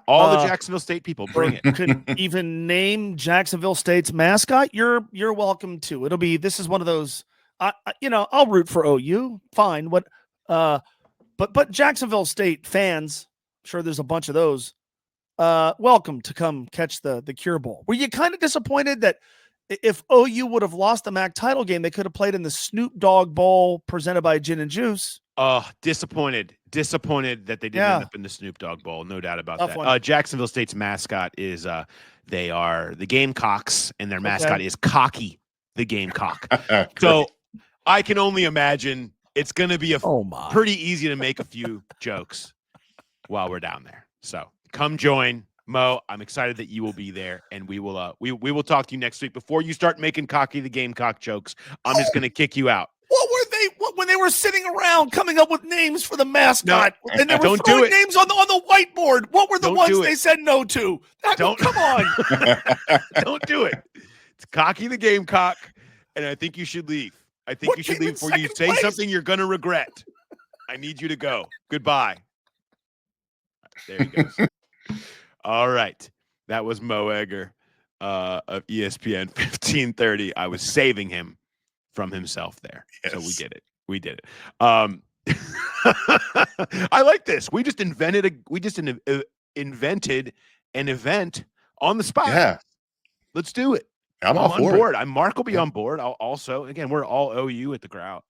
Speaker 2: all the Jacksonville State people, bring it.
Speaker 8: Could even name Jacksonville State's mascot. You're welcome to. This is one of those. I'll root for OU. Fine. But Jacksonville State fans, I'm sure there's a bunch of those. Welcome to come catch the Cure Bowl. Were you kind of disappointed that if OU would have lost the MAC title game, they could have played in the Snoop Dogg Bowl presented by Gin and Juice?
Speaker 2: Disappointed that they didn't end up in the Snoop Dogg Bowl. No doubt about that. Jacksonville State's mascot is they are the Gamecocks, and their mascot is Cocky the Gamecock. So I can only imagine it's going to be pretty easy to make a few jokes while we're down there. So come join. Mo, I'm excited that you will be there, and we will we will talk to you next week. Before you start making Cocky the Gamecock jokes, I'm just going to kick you out.
Speaker 8: What were they? When they were sitting around coming up with names for the mascot, and they were throwing names on the whiteboard? What were the ones they said no to? Come on!
Speaker 2: Don't do it. It's Cocky the Gamecock, and I think you should leave. I think you should leave before you say something you're going to regret. I need you to go. Goodbye. There he goes. All right. That was Mo Egger of ESPN 1530. I was saving him from himself there. Yes. So we did it. I like this. We just invented an event on the spot.
Speaker 3: Yeah.
Speaker 2: Let's do it.
Speaker 3: I'm all
Speaker 2: on
Speaker 3: for
Speaker 2: board.
Speaker 3: it.
Speaker 2: Mark will be on board. I'll also, again, we're all OU at the Growler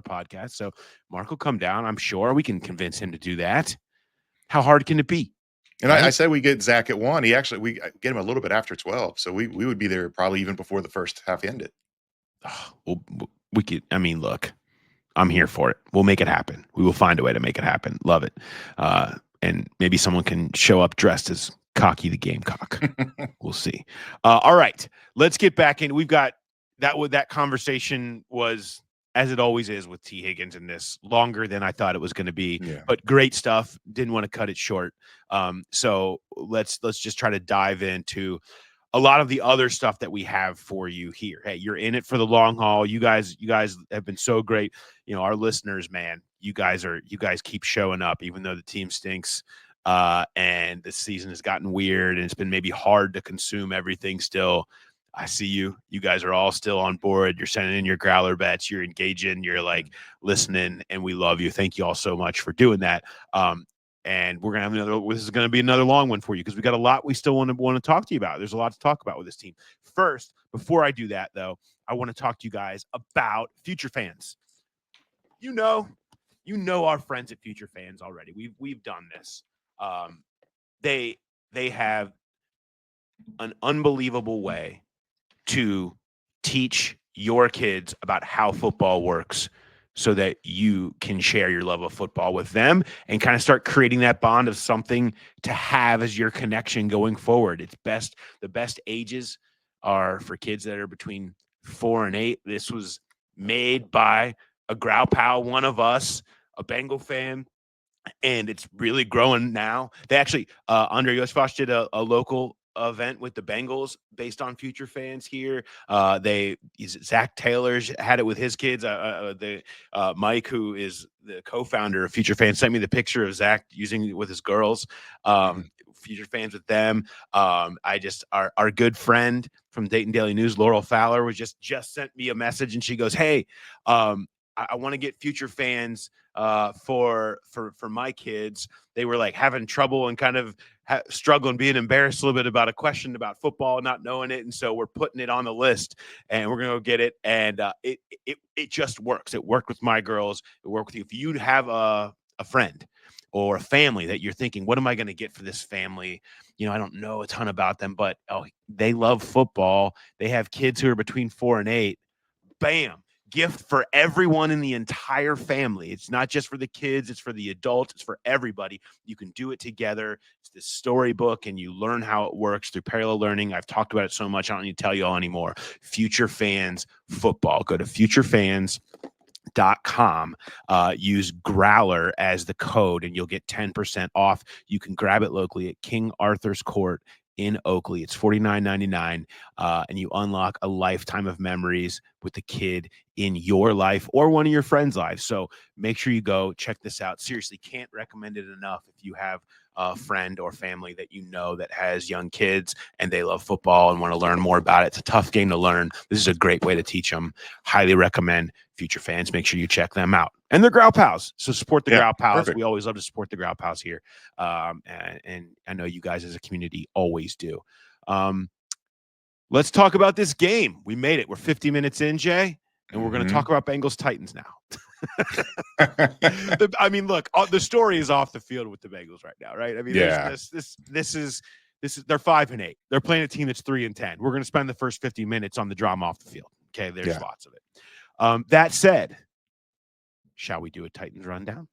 Speaker 2: podcast. So Mark will come down. I'm sure we can convince him to do that. How hard can it be?
Speaker 3: And
Speaker 2: Right?
Speaker 3: I say we get Zach at 1. We get him a little bit after 12, so we would be there probably even before the first half ended.
Speaker 2: Well, we could. I mean, look, I'm here for it. We'll make it happen. We will find a way to make it happen. Love it. And maybe someone can show up dressed as Cocky the Gamecock. We'll see. All right, let's get back in. We've got that conversation was, as it always is with Tee Higgins, in this longer than I thought it was going to be, but great stuff. Didn't want to cut it short. So let's just try to dive into a lot of the other stuff that we have for you here. Hey, you're in it for the long haul. You guys have been so great. You know, our listeners, man, you guys keep showing up, even though the team stinks. And the season has gotten weird and it's been maybe hard to consume everything still. I see you. You guys are all still on board. You're sending in your growler bets. You're engaging. You're like listening, and we love you. Thank you all so much for doing that. And we're gonna have this is gonna be another long one for you because we got a lot we still want to talk to you about. There's a lot to talk about with this team. First, before I do that though, I want to talk to you guys about Future Fans. You know our friends at Future Fans already. We've done this. They have an unbelievable way to teach your kids about how football works so that you can share your love of football with them and kind of start creating that bond of something to have as your connection going forward. The best ages are for kids that are between 4 and 8. This was made by a Growl Pal, one of us, a Bengal fan, and it's really growing now. They actually, Andre Yosfas did a local event with the Bengals based on Future Fans here. Zach Taylor's had it with his kids. Mike, who is the co-founder of Future Fans, sent me the picture of Zach using it with his girls. Future Fans with them. Our good friend from Dayton Daily News, Laurel Fowler, was just sent me a message, and she goes, "Hey, I want to get Future Fans for my kids. They were like having trouble and kind of struggling, being embarrassed a little bit about a question about football, not knowing it, and so we're putting it on the list, and we're gonna go get it." And it just works. It worked with my girls. It worked with you. If you have a friend or a family that you're thinking, what am I going to get for this family? You know, I don't know a ton about them, but they love football. They have kids who are between 4 and 8. Bam. Gift for everyone in the entire family. It's not just for the kids, it's for the adults, it's for everybody. You can do it together. It's this storybook, and you learn how it works through parallel learning. I've talked about it so much, I don't need to tell you all anymore. Future Fans Football. Go to futurefans.com, use Growler as the code, and you'll get 10% off. You can grab it locally at King Arthur's Court in Oakley. It's $49.99, and you unlock a lifetime of memories with the kid in your life or one of your friends' lives. So make sure you go check this out. Seriously, can't recommend it enough. If you have a friend or family that you know that has young kids and they love football and want to learn more about it, it's a tough game to learn. This is a great way to teach them. Highly recommend Future Fans. Make sure you check them out. And they're Growl Pals, so support the Growl Pals. Perfect. We always love to support the Growl Pals here. And I know you guys as a community always do. Let's talk about this game. We made it. We're 50 minutes in, Jay, and we're going to talk about Bengals-Titans now. I mean, look, the story is off the field with the Bengals right now, right? I mean, this is they're 5 and 8. They're playing a team that's 3 and 10. We're going to spend the first 50 minutes on the drama off the field. Okay, there's lots of it. That said, shall we do a Titans rundown?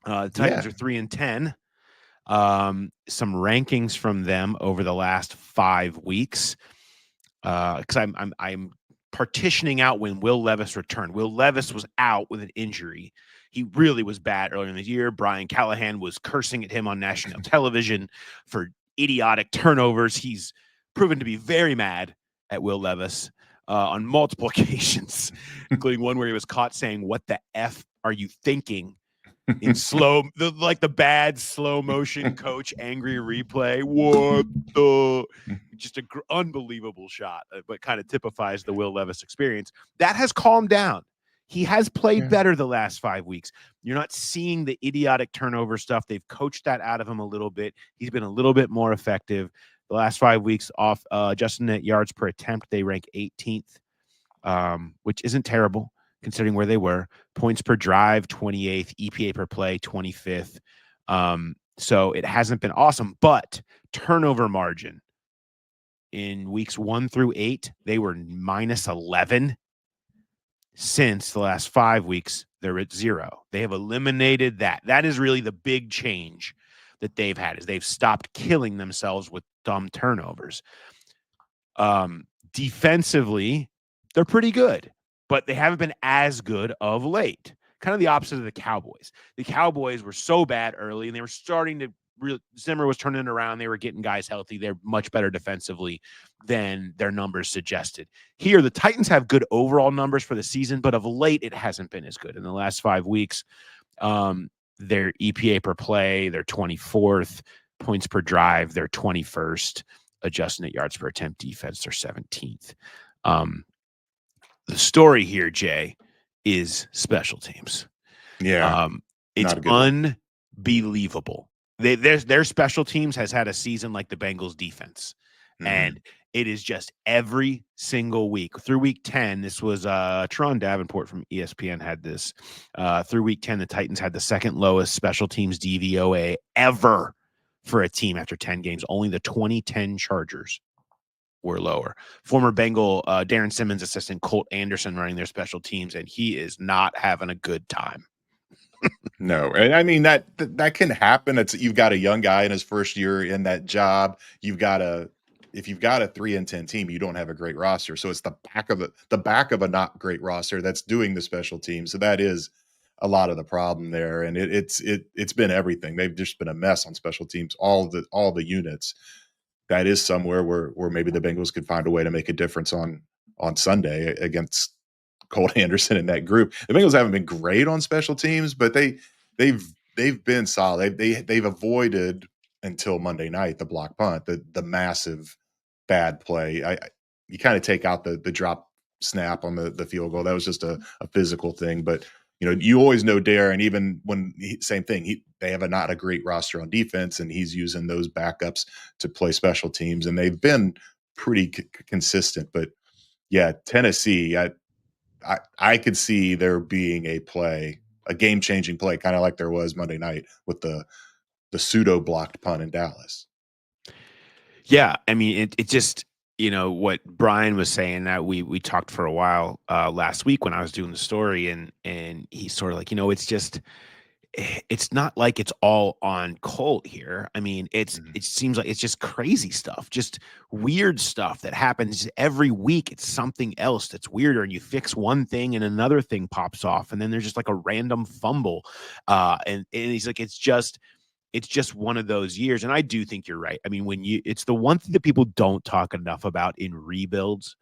Speaker 2: The Titans are 3 and 10. Some rankings from them over the last 5 weeks. Because I'm partitioning out when Will Levis returned. Will Levis was out with an injury. He really was bad earlier in the year. Brian Callahan was cursing at him on national television for idiotic turnovers. He's proven to be very mad at Will Levis on multiple occasions, including one where he was caught saying, "What the F are you thinking?" in the bad slow motion coach angry replay. What the just an unbelievable shot, but kind of typifies the Will Levis experience. That has calmed down. He has played better the last 5 weeks. You're not seeing the idiotic turnover stuff. They've coached that out of him a little bit. He's been a little bit more effective. The last 5 weeks off adjusted net yards per attempt, they rank 18th, which isn't terrible considering where they were. Points per drive, 28th. EPA per play, 25th. So it hasn't been awesome, but turnover margin in weeks 1 through 8, they were minus 11. Since the last 5 weeks, they're at 0. They have eliminated that. That is really the big change that they've had, is they've stopped killing themselves with dumb turnovers. Defensively, they're pretty good, but they haven't been as good of late. Kind of the opposite of the Cowboys. The Cowboys were so bad early, and they were starting to Zimmer was turning it around. They were getting guys healthy. They're much better defensively than their numbers suggested. Here, the Titans have good overall numbers for the season, but of late, it hasn't been as good. In the last 5 weeks, their EPA per play, they're 24th. Points per drive, they're 21st. Adjusted net yards per attempt defense, they're 17th. The story here, Jay, is special teams.
Speaker 3: Yeah.
Speaker 2: It's unbelievable. Their special teams has had a season like the Bengals defense. Mm-hmm. And it is just every single week. Through week 10, this was Teron Davenport from ESPN had this. Through week 10, the Titans had the second lowest special teams DVOA ever for a team after 10 games. Only the 2010 Chargers were lower. Former Bengal Darren Simmons assistant Colt Anderson running their special teams, and he is not having a good time.
Speaker 3: No, and I mean that can happen. You've got a young guy in his first year in that job. If you've got a 3-10 team, you don't have a great roster. So it's the back of a not great roster that's doing the special teams. So that is a lot of the problem there, and it's been everything. They've just been a mess on special teams. All the units. That is somewhere where maybe the Bengals could find a way to make a difference on Sunday against Colt Anderson in that group. The Bengals haven't been great on special teams, but they've been solid. They've avoided until Monday night the block punt, the massive bad play. You kind of take out the drop snap on the field goal. That was just a physical thing, but you always know Darren, even when same thing, they have not a great roster on defense, and he's using those backups to play special teams, and they've been pretty consistent. But yeah, Tennessee, I could see there being a game-changing play, kind of like there was Monday night with the pseudo-blocked punt in Dallas.
Speaker 2: Yeah, I mean, it just, what Brian was saying, that we talked for a while last week when I was doing the story, and he's sort of like, it's not like it's all on Colt here. I mean, it seems like it's just crazy stuff, just weird stuff that happens every week. It's something else that's weirder, and you fix one thing and another thing pops off, and then there's just like a random fumble. And he's like, it's just one of those years. And I do think you're right. I mean, it's the one thing that people don't talk enough about in rebuilds.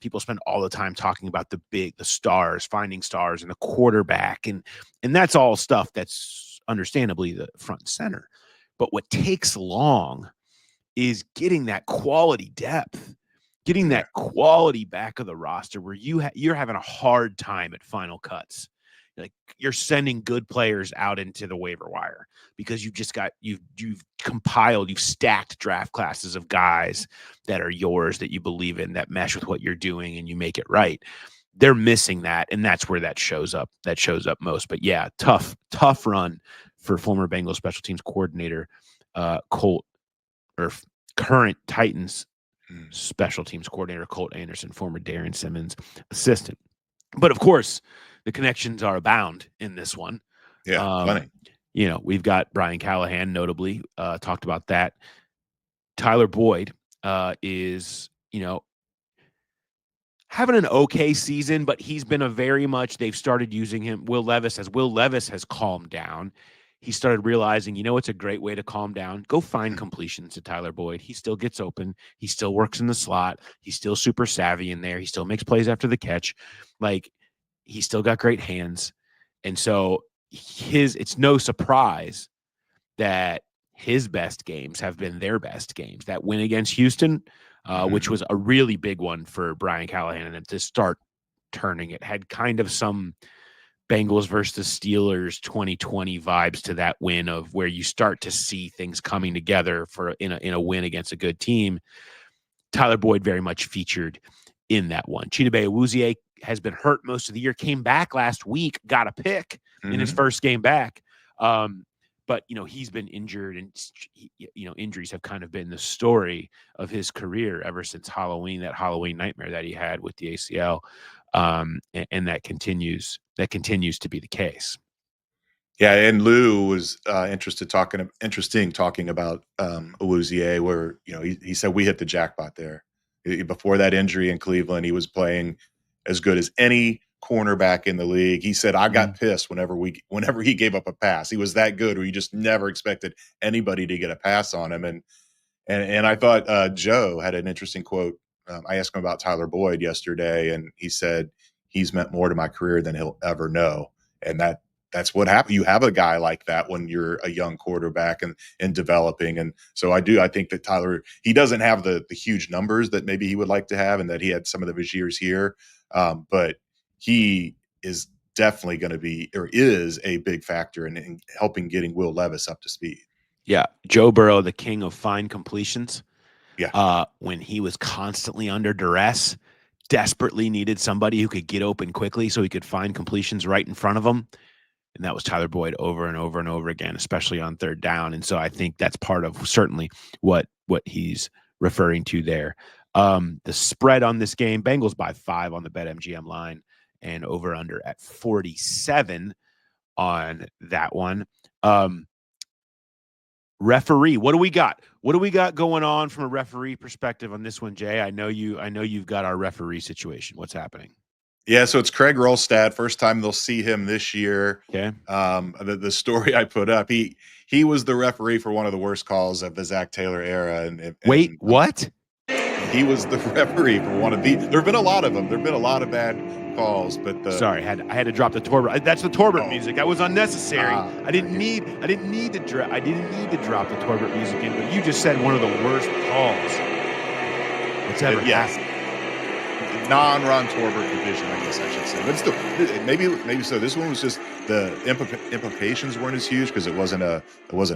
Speaker 2: People spend all the time talking about the stars, finding stars, and the quarterback. And that's all stuff that's understandably the front and center. But what takes long is getting that quality depth, getting that quality back of the roster where you're having a hard time at final cuts. Like, you're sending good players out into the waiver wire because you've stacked draft classes of guys that are yours, that you believe in, that mesh with what you're doing, and you make it right. They're missing that, and that's where that shows up. That shows up most. But yeah, tough run for former Bengals special teams coordinator current Titans special teams coordinator Colt Anderson, former Darren Simmons assistant. But of course, the connections are abound in this one.
Speaker 3: Yeah, funny.
Speaker 2: We've got Brian Callahan, notably, talked about that. Tyler Boyd is, having an okay season, but he's been they've started using him. Will Levis has calmed down. He started realizing, it's a great way to calm down. Go find completions to Tyler Boyd. He still gets open. He still works in the slot. He's still super savvy in there. He still makes plays after the catch. Like, he's still got great hands. And so it's no surprise that his best games have been their best games. That win against Houston, which was a really big one for Brian Callahan, and to start turning it, had kind of some Bengals versus Steelers 2020 vibes to that win, of where you start to see things coming together in a win against a good team. Tyler Boyd very much featured in that one. Chidobe Awuzie has been hurt most of the year, came back last week, got a pick in his first game back. but he's been injured, and injuries have kind of been the story of his career ever since that Halloween nightmare that he had with the ACL, and that continues to be the case.
Speaker 3: Yeah, and Lou was interesting talking about Awuzie, where he said we hit the jackpot there. Before that injury in Cleveland, he was playing as good as any cornerback in the league. He said, I got pissed whenever he gave up a pass. He was that good, where you just never expected anybody to get a pass on him. And I thought Joe had an interesting quote. I asked him about Tyler Boyd yesterday, and he said, he's meant more to my career than he'll ever know. And that's what happened. You have a guy like that when you're a young quarterback and developing. And so I think that Tyler, he doesn't have the huge numbers that maybe he would like to have, and that he had some of his years here. But he is definitely going to be, or is a big factor in helping getting Will Levis up to speed.
Speaker 2: Yeah. Joe Burrow, the king of fine completions.
Speaker 3: Yeah.
Speaker 2: When he was constantly under duress, desperately needed somebody who could get open quickly so he could find completions right in front of him. And that was Tyler Boyd over and over and over again, especially on third down. And so I think that's part of certainly what he's referring to there. The spread on this game, Bengals by 5 on the BetMGM line, and over under at 47 on that one. Referee, what do we got? What do we got going on from a referee perspective on this one, Jay? I know you've got our referee situation. What's happening?
Speaker 3: Yeah, so it's Craig Rolstad. First time they'll see him this year.
Speaker 2: Okay.
Speaker 3: The story I put up, he was the referee for one of the worst calls of the Zach Taylor era. And
Speaker 2: wait, what?
Speaker 3: He was the referee for one of the. There have been a lot of them. There have been a lot of bad calls, but
Speaker 2: sorry, I had to drop the Torbert. That's the Torbert music. That was unnecessary. I didn't need to drop the Torbert music in. But you just said one of the worst calls that's ever happened.
Speaker 3: Non-Ron Torbert division, I guess I should say. But still, maybe so. This one was just the implications weren't as huge because it wasn't a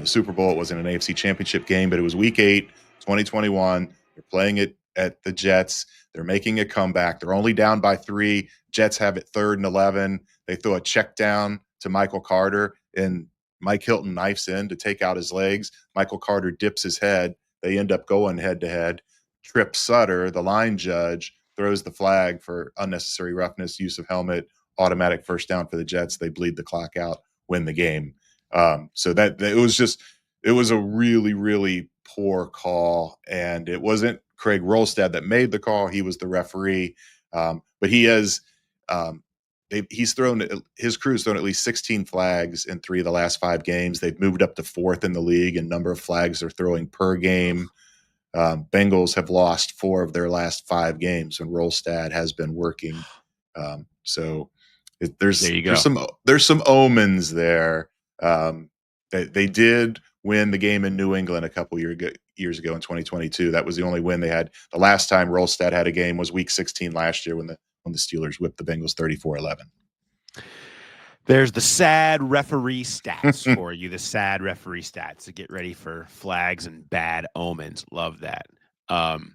Speaker 3: Super Bowl. It wasn't an AFC Championship game, but it was Week 8, 2021. They're playing it at the Jets. They're making a comeback. They're only down by 3. Jets have it 3rd and 11. They throw a check down to Michael Carter, and Mike Hilton knifes in to take out his legs. Michael Carter dips his head. They end up going head-to-head. Tripp Sutter, the line judge, throws the flag for unnecessary roughness, use of helmet, automatic first down for the Jets. They bleed the clock out, win the game. So that it was a really, really poor call, and it wasn't Craig Rolstad that made the call. He was the referee, but he has his crew's thrown at least 16 flags in 3 of the last 5 games. They've moved up to 4th in the league in number of flags they're throwing per game. Bengals have lost 4 of their last 5 games when Rolstad has been working. So there's some omens there. They did win the game in New England a couple years ago in 2022. That was the only win they had. The last time Rolstad had a game was Week 16 last year when the Steelers whipped the Bengals 34-11.
Speaker 2: There's the sad referee stats for you, the sad referee stats to get ready for flags and bad omens. Love that. Okay,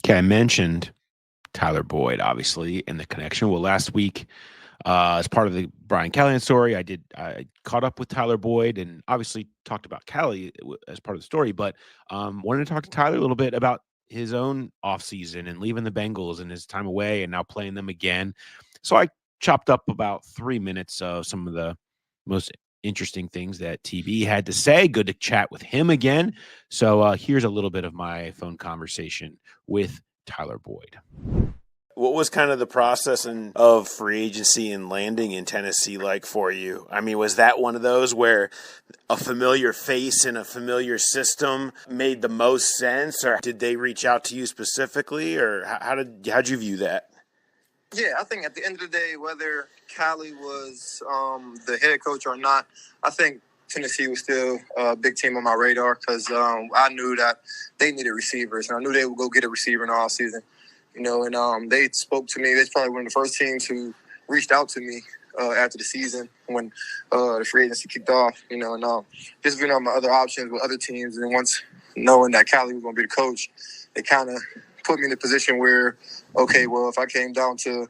Speaker 2: I mentioned Tyler Boyd, obviously, in the connection. Well, last week, as part of the Brian Callahan story, I caught up with Tyler Boyd and obviously talked about Callie as part of the story, but wanted to talk to Tyler a little bit about his own offseason and leaving the Bengals and his time away and now playing them again. So I chopped up about 3 minutes of some of the most interesting things that TB had to say. Good to chat with him again. So here's a little bit of my phone conversation with Tyler Boyd. What was kind of the process of free agency and landing in Tennessee like for you? I mean, was that one of those where a familiar face in a familiar system made the most sense, or did they reach out to you specifically, or how'd you view that?
Speaker 9: Yeah, I think at the end of the day, whether Callie was the head coach or not, I think Tennessee was still a big team on my radar because I knew that they needed receivers, and I knew they would go get a receiver in the offseason. And they spoke to me. They probably one of the first teams who reached out to me after the season when the free agency kicked off, and just being on my other options with other teams. And once knowing that Callie was going to be the coach, it kind of put me in a position where, okay, well, if I came down to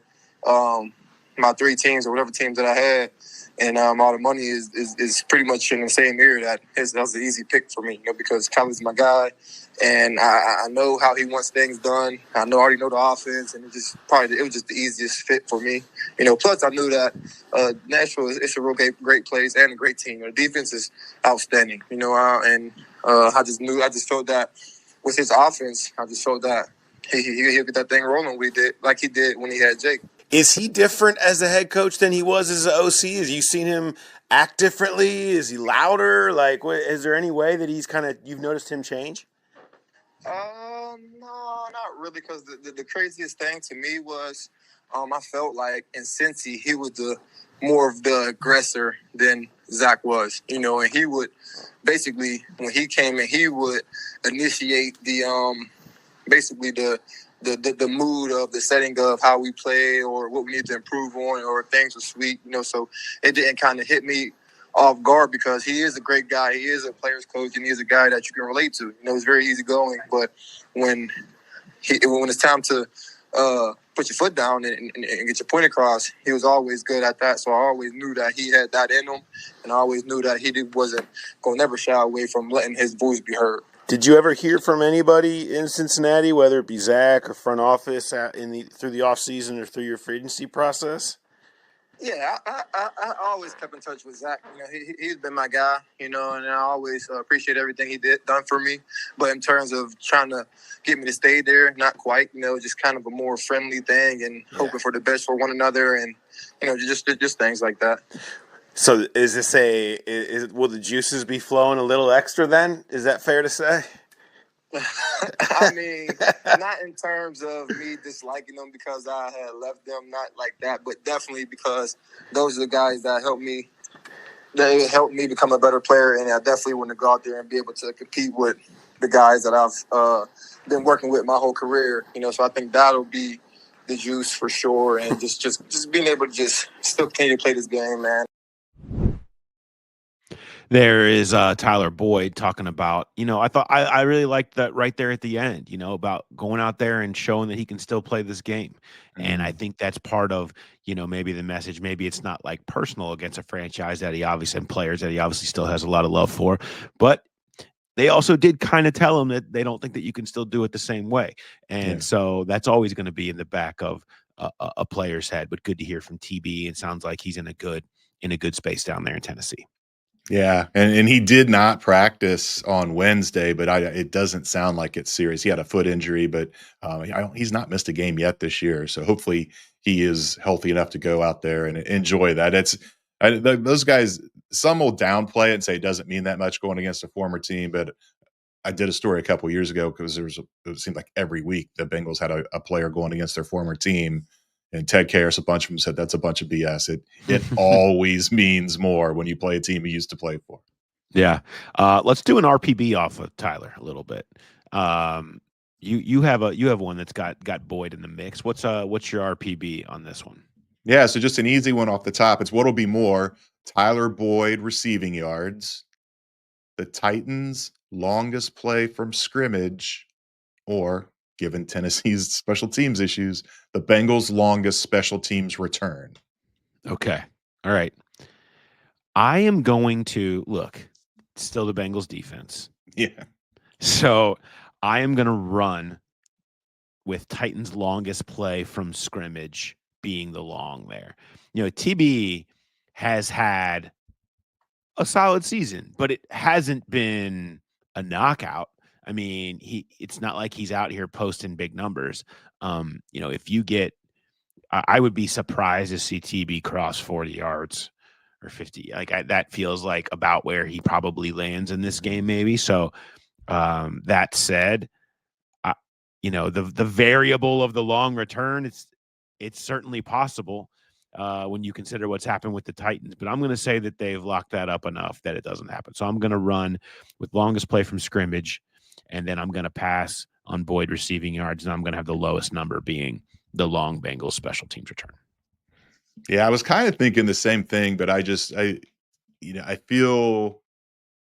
Speaker 9: my 3 teams or whatever teams that I had, and all the money is pretty much in the same area. That was an easy pick for me, because Callie's my guy, and I know how he wants things done. I already know the offense, and it was just the easiest fit for me. Plus I knew that Nashville is a real great place and a great team. The defense is outstanding. I just felt that with his offense, I just felt that he'll get that thing rolling. Like he did when he had Jake.
Speaker 10: Is he different as a head coach than he was as an OC? Have you seen him act differently? Is he louder? Is there any way that you've noticed him change?
Speaker 9: No, not really. Because the craziest thing to me was, I felt like in Cincy he was more of the aggressor than Zach was. And he would basically, when he came in, he would initiate the mood of the setting of how we play or what we need to improve on, or things were sweet, so it didn't kind of hit me off guard, because he is a great guy. He is a player's coach, and he is a guy that you can relate to. It's very easygoing, but when it's time to put your foot down and get your point across, he was always good at that. So I always knew that he had that in him, and I always knew that he wasn't going to never shy away from letting his voice be heard.
Speaker 10: Did you ever hear from anybody in Cincinnati, whether it be Zach or front office through the offseason or through your free agency process?
Speaker 9: Yeah, I always kept in touch with Zach. He's been my guy, and I always appreciate everything he done for me. But in terms of trying to get me to stay there, not quite, just kind of a more friendly thing and hoping for the best for one another, and, just things like that.
Speaker 10: So will the juices be flowing a little extra then? Is that fair to say?
Speaker 9: I mean, not in terms of me disliking them because I had left them, not like that, but definitely because those are the guys that helped me. They helped me become a better player, and I definitely want to go out there and be able to compete with the guys that I've been working with my whole career. So I think that'll be the juice for sure, and just being able to just still continue to play this game, man.
Speaker 2: There is Tyler Boyd talking about, I really liked that right there at the end, about going out there and showing that he can still play this game. And I think that's part of, maybe the message. Maybe it's not like personal against a franchise that he obviously, and players that he obviously still has a lot of love for, but they also did kind of tell him that they don't think that you can still do it the same way. And so that's always going to be in the back of a player's head. But good to hear from TB. It sounds like he's in a good space down there in Tennessee.
Speaker 3: Yeah, and he did not practice on Wednesday, but it doesn't sound like it's serious. He had a foot injury, but he's not missed a game yet this year. So hopefully he is healthy enough to go out there and enjoy that. Those guys, some will downplay it and say it doesn't mean that much going against a former team, but I did a story a couple years ago because it seemed like every week the Bengals had a player going against their former team. And Ted Karras, a bunch of them said that's a bunch of BS. It always means more when you play a team you used to play for.
Speaker 2: Yeah. Let's do an RPB off of Tyler a little bit. You have one that's got Boyd in the mix. What's your RPB on this one?
Speaker 3: Yeah, so just an easy one off the top. It's what'll be more: Tyler Boyd receiving yards, the Titans' longest play from scrimmage, or, given Tennessee's special teams issues, the Bengals' longest special teams return.
Speaker 2: Okay. All right. I am going to look. Still the Bengals defense.
Speaker 3: Yeah.
Speaker 2: So I am going to run with Titans' longest play from scrimmage being the long there. TB has had a solid season, but it hasn't been a knockout. I mean, it's not like he's out here posting big numbers. If you get, I would be surprised to see TB cross 40 yards or 50. That feels like about where he probably lands in this game, maybe. So that said, the variable of the long return, it's certainly possible when you consider what's happened with the Titans. But I'm going to say that they've locked that up enough that it doesn't happen. So I'm going to run with longest play from scrimmage, and then I'm going to pass on Boyd receiving yards, and I'm going to have the lowest number being the long Bengals special teams return.
Speaker 3: Yeah, I was kind of thinking the same thing, but I feel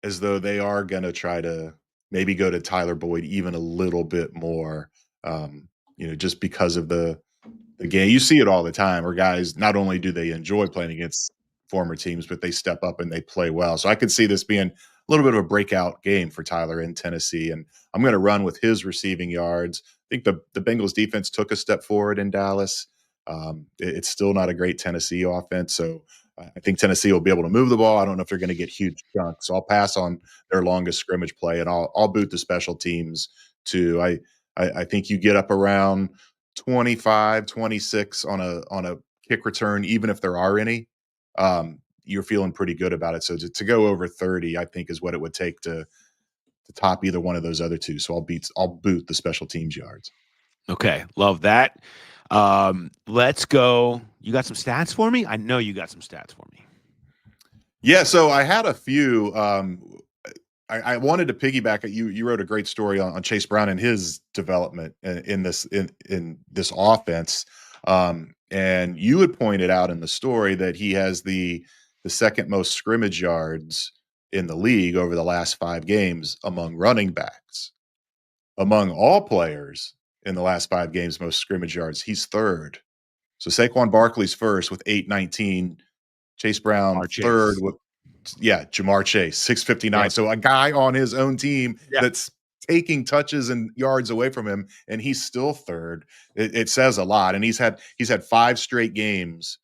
Speaker 3: as though they are going to try to maybe go to Tyler Boyd even a little bit more, just because of the game. You see it all the time where guys, not only do they enjoy playing against former teams, but they step up and they play well. So I could see this being a little bit of a breakout game for Tyler in Tennessee. And I'm going to run with his receiving yards. I think the Bengals defense took a step forward in Dallas. It's still not a great Tennessee offense. So I think Tennessee will be able to move the ball. I don't know if they're going to get huge chunks. So I'll pass on their longest scrimmage play, and I'll boot the special teams too. I think you get up around 25, 26 on a kick return, even if there are any. You're feeling pretty good about it. So to go over 30, I think is what it would take to top either one of those other two. So I'll boot the special teams yards.
Speaker 2: Okay, love that. Let's go. You got some stats for me? I know you got some stats for me.
Speaker 3: Yeah, so I had a few. I wanted to piggyback at you. You wrote a great story on Chase Brown and his development in this offense. And you had pointed out in the story that he has the second most scrimmage yards in the league over the last 5 games among running backs. Among all players in the last 5 games, most scrimmage yards, he's third. So Saquon Barkley's first with 819. Chase Brown third with Jamar Chase 659. Right. So a guy on his own team that's taking touches and yards away from him, and he's still third. It says a lot. And he's had 5 straight games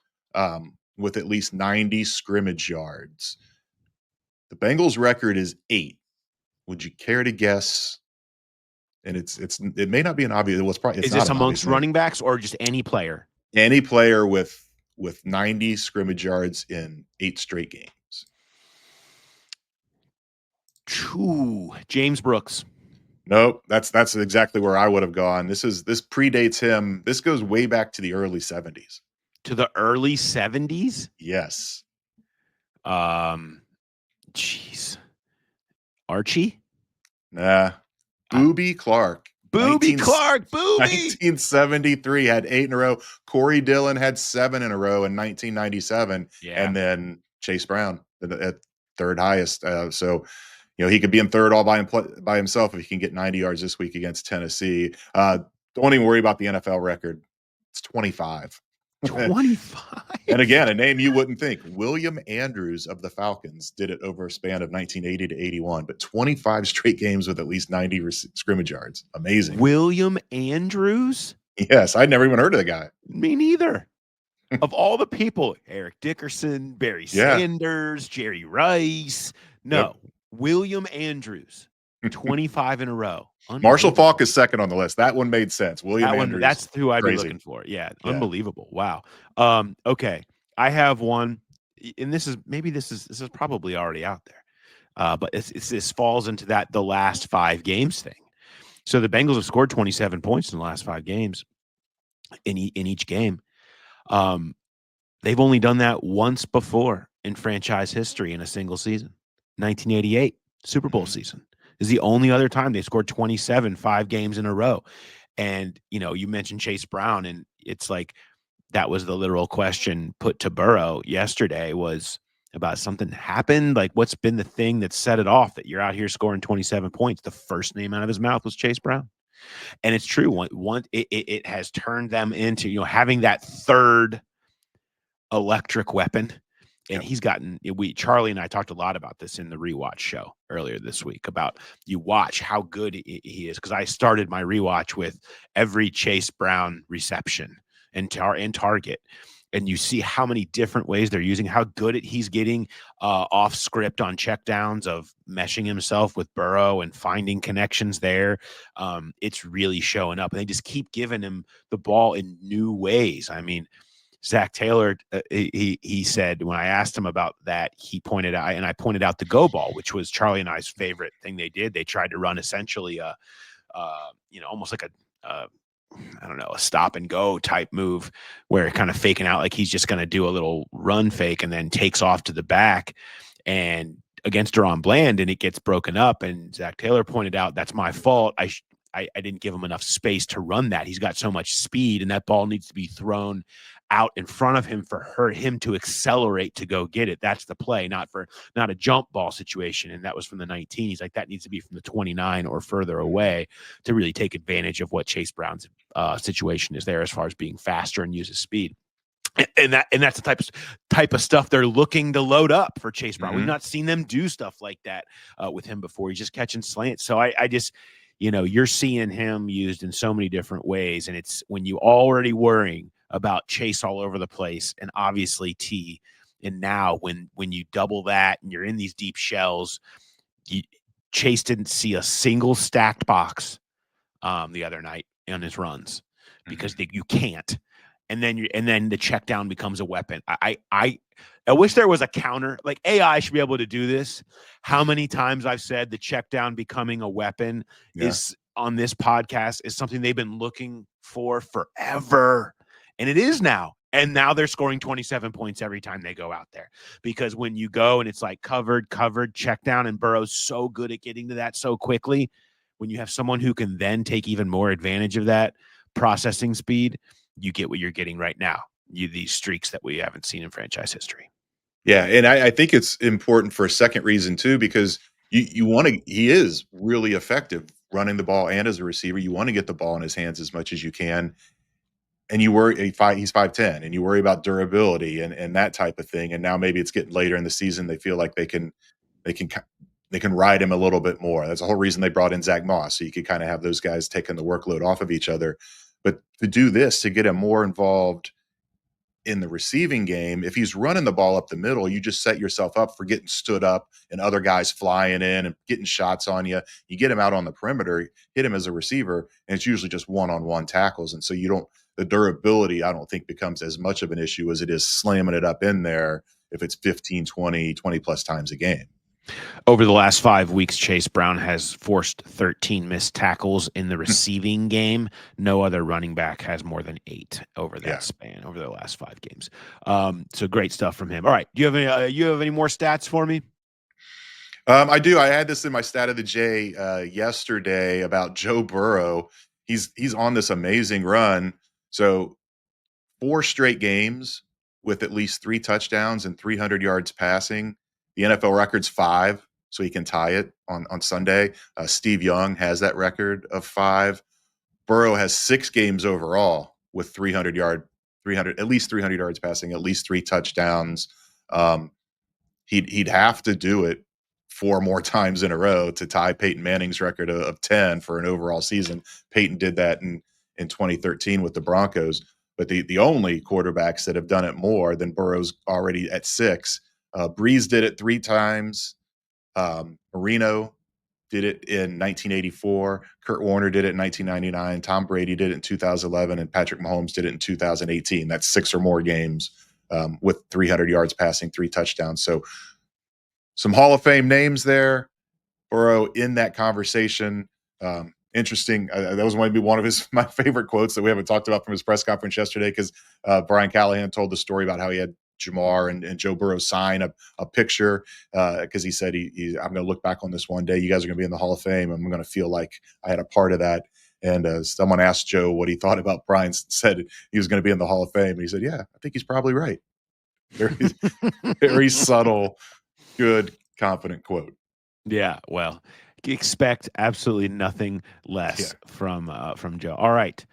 Speaker 3: with at least 90 scrimmage yards. The Bengals' record is 8. Would you care to guess? And it may not be an obvious.
Speaker 2: Is this amongst running backs or just any player?
Speaker 3: Any player with 90 scrimmage yards in 8 straight games.
Speaker 2: James Brooks.
Speaker 3: Nope, that's exactly where I would have gone. This predates him. This goes way back to the early 70s.
Speaker 2: To the early 70s?
Speaker 3: Yes.
Speaker 2: Jeez. Archie?
Speaker 3: Nah. Boobie Clark.
Speaker 2: Booby Clark.
Speaker 3: 1973 had 8 in a row. Corey Dillon had 7 in a row in 1997. Yeah. And then Chase Brown at third highest. So he could be in third all by himself if he can get 90 yards this week against Tennessee. Don't even worry about the NFL record. It's 25.
Speaker 2: 25.
Speaker 3: And again, a name you wouldn't think. William Andrews of the Falcons did it over a span of 1980 to 81, but 25 straight games with at least 90 scrimmage yards. Amazing.
Speaker 2: William Andrews?
Speaker 3: Yes, I'd never even heard of the guy.
Speaker 2: Me neither. Of all the people, Eric Dickerson, Barry Sanders, Jerry Rice. No, William Andrews, 25 in a row.
Speaker 3: Marshall Faulk is second on the list. That one made sense. Andrews.
Speaker 2: That's who I'd be looking for. Yeah, unbelievable. Wow. Okay, I have one, and this is probably already out there, but this falls into the last 5 games thing. So the Bengals have scored 27 points in the last 5 games in each game. They've only done that once before in franchise history in a single season. 1988 Super Bowl season is the only other time they scored 27 5 games in a row. And you mentioned Chase Brown, and it's like that was the literal question put to Burrow yesterday, was about something happened, like what's been the thing that set it off that you're out here scoring 27 points. The first name out of his mouth was Chase Brown. And it's true. It has turned them into having that third electric weapon. And he's gotten, Charlie and I talked a lot about this in the rewatch show earlier this week, about you watch how good he is. Because I started my rewatch with every Chase Brown reception and target. And you see how many different ways they're using, how good he's getting off script on checkdowns of meshing himself with Burrow and finding connections there. It's really showing up. And they just keep giving him the ball in new ways. I mean, Zach Taylor, he said, when I asked him about that, he pointed out, and I pointed out the go ball, which was Charlie and I's favorite thing they did. They tried to run essentially almost like a stop and go type move, where it kind of faking out like he's just going to do a little run fake and then takes off to the back and against Deron Bland, and it gets broken up. And Zach Taylor pointed out, that's my fault. I didn't give him enough space to run that. He's got so much speed, and that ball needs to be thrown out in front of him for him to accelerate to go get it. That's the play, not a jump ball situation. And that was from the 19. He's like, that needs to be from the 29 or further away to really take advantage of what Chase Brown's situation is there as far as being faster and uses speed. And that's the type of stuff they're looking to load up for Chase Brown. We've
Speaker 3: Mhm.
Speaker 2: not seen them do stuff like that with him before. He's just catching slants. So I just, you're seeing him used in so many different ways. And it's when you already worrying about Chase all over the place, and obviously T. And now when you double that and you're in these deep shells, Chase didn't see a single stacked box the other night on his runs because you can't. And then the check down becomes a weapon. I wish there was a counter. Like AI should be able to do this. How many times I've said the check down becoming a weapon is on this podcast is something they've been looking for forever. And it is now. And now they're scoring 27 points every time they go out there. Because when you go and it's like covered, check down, and Burrow's so good at getting to that so quickly, when you have someone who can then take even more advantage of that processing speed, you get what you're getting right now. These streaks that we haven't seen in franchise history.
Speaker 3: Yeah, and I think it's important for a second reason too, because you want to. He is really effective running the ball and as a receiver. You want to get the ball in his hands as much as you can, and you worry. He's 5'10", and you worry about durability and that type of thing. And now maybe it's getting later in the season. They feel like they can ride him a little bit more. That's the whole reason they brought in Zach Moss, so you could kind of have those guys taking the workload off of each other. But to do this, to get him more involved in the receiving game, if he's running the ball up the middle, you just set yourself up for getting stood up and other guys flying in and getting shots on you. You get him out on the perimeter, hit him as a receiver, and it's usually just one-on-one tackles. And so the durability, I don't think, becomes as much of an issue as it is slamming it up in there if it's 15, 20 plus times a game.
Speaker 2: Over the last 5 weeks, Chase Brown has forced 13 missed tackles in the receiving game. No other running back has more than 8 over that span, over the last 5 games. So great stuff from him. All right. Do you have any more stats for me?
Speaker 3: I do. I had this in my stat of the J yesterday about Joe Burrow. He's on this amazing run. So 4 straight games with at least 3 touchdowns and 300 yards passing. The NFL record's 5, so he can tie it on Sunday. Steve Young has that record of 5. Burrow has 6 games overall with at least 300 yards passing, at least 3 touchdowns. He'd have to do it 4 more times in a row to tie Peyton Manning's record of 10 for an overall season. Peyton did that in 2013 with the Broncos. But the only quarterbacks that have done it more than Burrow's already at 6. Breeze did it 3 times. Marino did it in 1984. Kurt Warner did it in 1999. Tom Brady did it in 2011. And Patrick Mahomes did it in 2018. That's 6 or more games with 300 yards passing, 3 touchdowns. So some Hall of Fame names there. Burrow in that conversation. Interesting. That was maybe one of my favorite quotes that we haven't talked about from his press conference yesterday, because Brian Callahan told the story about how he had Jamar and Joe Burrow sign a picture because he said, I'm going to look back on this one day. You guys are going to be in the Hall of Fame. I'm going to feel like I had a part of that. And someone asked Joe what he thought about Brian, said he was going to be in the Hall of Fame. And he said, yeah, I think he's probably right. Very subtle, good, confident quote.
Speaker 2: Yeah, well, expect absolutely nothing less from Joe. All right,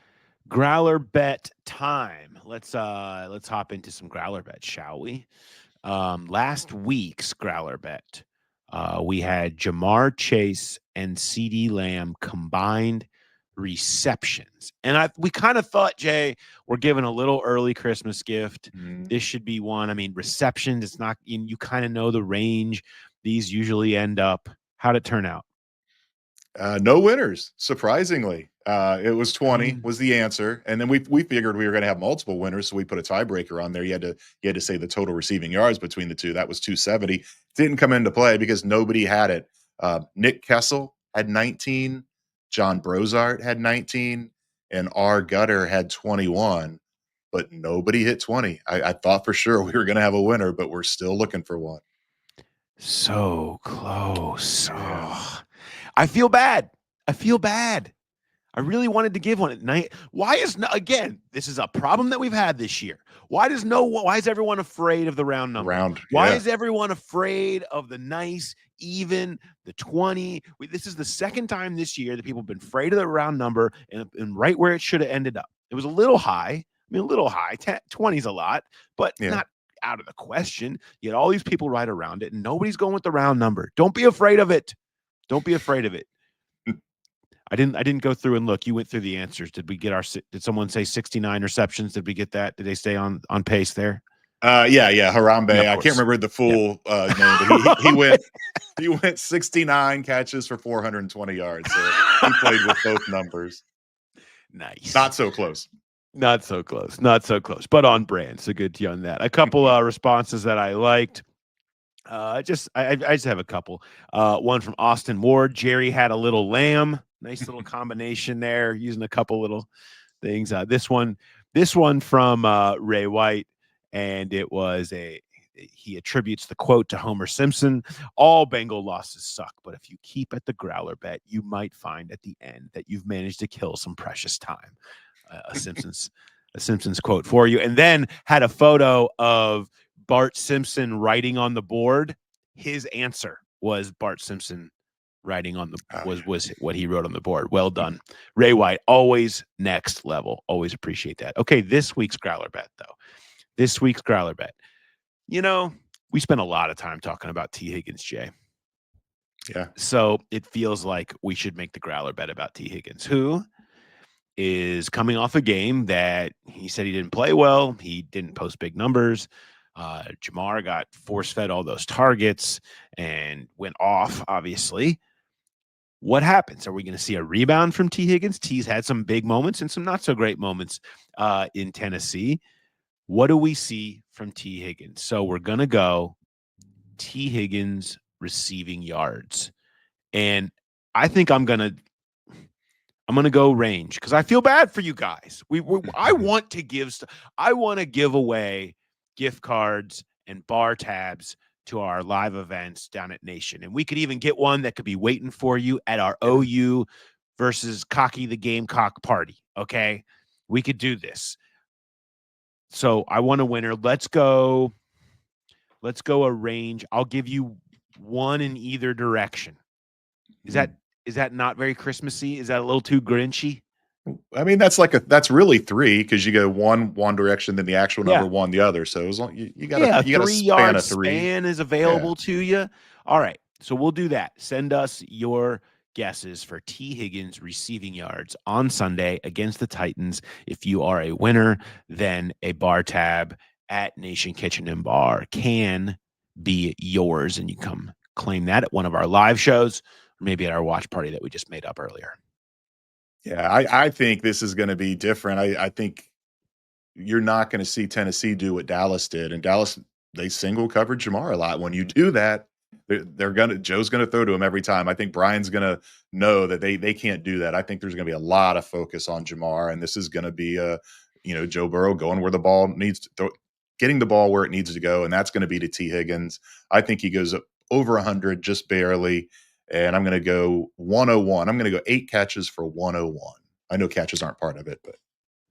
Speaker 2: Growler bet time. Let's hop into some Growler bets, shall we? Last week's Growler bet, we had Jamar Chase and CeeDee Lamb combined receptions, and we kind of thought, Jay, we're giving a little early Christmas gift. This should be one. I mean, receptions, it's not, you kind of know the range these usually end up. How'd it turn out?
Speaker 3: No winners, surprisingly. It was 20 was the answer, and then we figured we were going to have multiple winners, so we put a tiebreaker on there. You had to say the total receiving yards between the two. That was 270. Didn't come into play because nobody had it. Nick Kessel had 19, John Brozart had 19, and R. Gutter had 21, but nobody hit 20. I thought for sure we were going to have a winner, but we're still looking for one.
Speaker 2: So close. Oh. I feel bad. I really wanted to give one at night. Why is again? This is a problem that we've had this year. Why is everyone afraid of the round number? Why is everyone afraid of the nice, even, the 20? This is the second time this year that people have been afraid of the round number and right where it should have ended up. It was a little high. mean, a little high. 20 is a lot, but
Speaker 3: Yeah.
Speaker 2: not out of the question. You had all these people right around it, and nobody's going with the round number. Don't be afraid of it. Don't be afraid of it. I didn't go through and look. You went through the answers. Did someone say 69 receptions? Did we get that? Did they stay on pace there?
Speaker 3: Yeah. Harambe.
Speaker 2: Yeah, of
Speaker 3: I
Speaker 2: course.
Speaker 3: can't remember the full name, but he went 69 catches for 420 yards. So he played with both numbers.
Speaker 2: Nice.
Speaker 3: Not so close.
Speaker 2: Not so close. Not so close, but on brand. So good to you on that. A couple responses that I liked. I just have a couple. One from Austin Ward. Jerry had a little lamb. Nice little combination there, using a couple little things. This one from Ray White, and it was he attributes the quote to Homer Simpson. All Bengal losses suck, but if you keep at the Growler bet, you might find at the end that you've managed to kill some precious time. A Simpsons quote for you, and then had a photo of Bart Simpson writing on the board. His answer was Bart Simpson writing on the was what he wrote on the board. Well done, Ray White. Always next level. Always appreciate that. Okay, this week's Growler bet though. This week's Growler bet. You know, we spent a lot of time talking about Tee Higgins, Jay.
Speaker 3: Yeah.
Speaker 2: So it feels like we should make the Growler bet about Tee Higgins, who is coming off a game that he said he didn't play well. He didn't post big numbers. Jamar got force-fed all those targets and went off, obviously. What happens? Are we going to see a rebound from Tee Higgins? Tee's had some big moments and some not-so-great moments in Tennessee. What do we see from Tee Higgins? So we're going to go Tee Higgins receiving yards. And I think I'm going to go range because I feel bad for you guys. I want to give away gift cards and bar tabs to our live events down at Nation. And we could even get one that could be waiting for you at our OU versus Cocky the Gamecock party. Okay. We could do this. So I want a winner. Let's go a range. I'll give you one in either direction. Is that not very Christmassy? Is that a little too Grinchy?
Speaker 3: I mean, that's really three because you go one direction, then the actual number one the other. So as long you got a
Speaker 2: 3-yard span is available to you. All right, so we'll do that. Send us your guesses for Tee Higgins receiving yards on Sunday against the Titans. If you are a winner, then a bar tab at Nation Kitchen and Bar can be yours, and you come claim that at one of our live shows, or maybe at our watch party that we just made up earlier.
Speaker 3: Yeah, I think this is going to be different. I think you're not going to see Tennessee do what Dallas did. And Dallas, they single covered Jamar a lot. When you do that, Joe's going to throw to him every time. I think Brian's going to know that they can't do that. I think there's going to be a lot of focus on Jamar, and this is going to be Joe Burrow going where the ball needs to throw, getting the ball where it needs to go, and that's going to be to Tee Higgins. I think he goes up over 100, just barely. And I'm going to go 101. I'm going to go 8 catches for 101. I know catches aren't part of it, but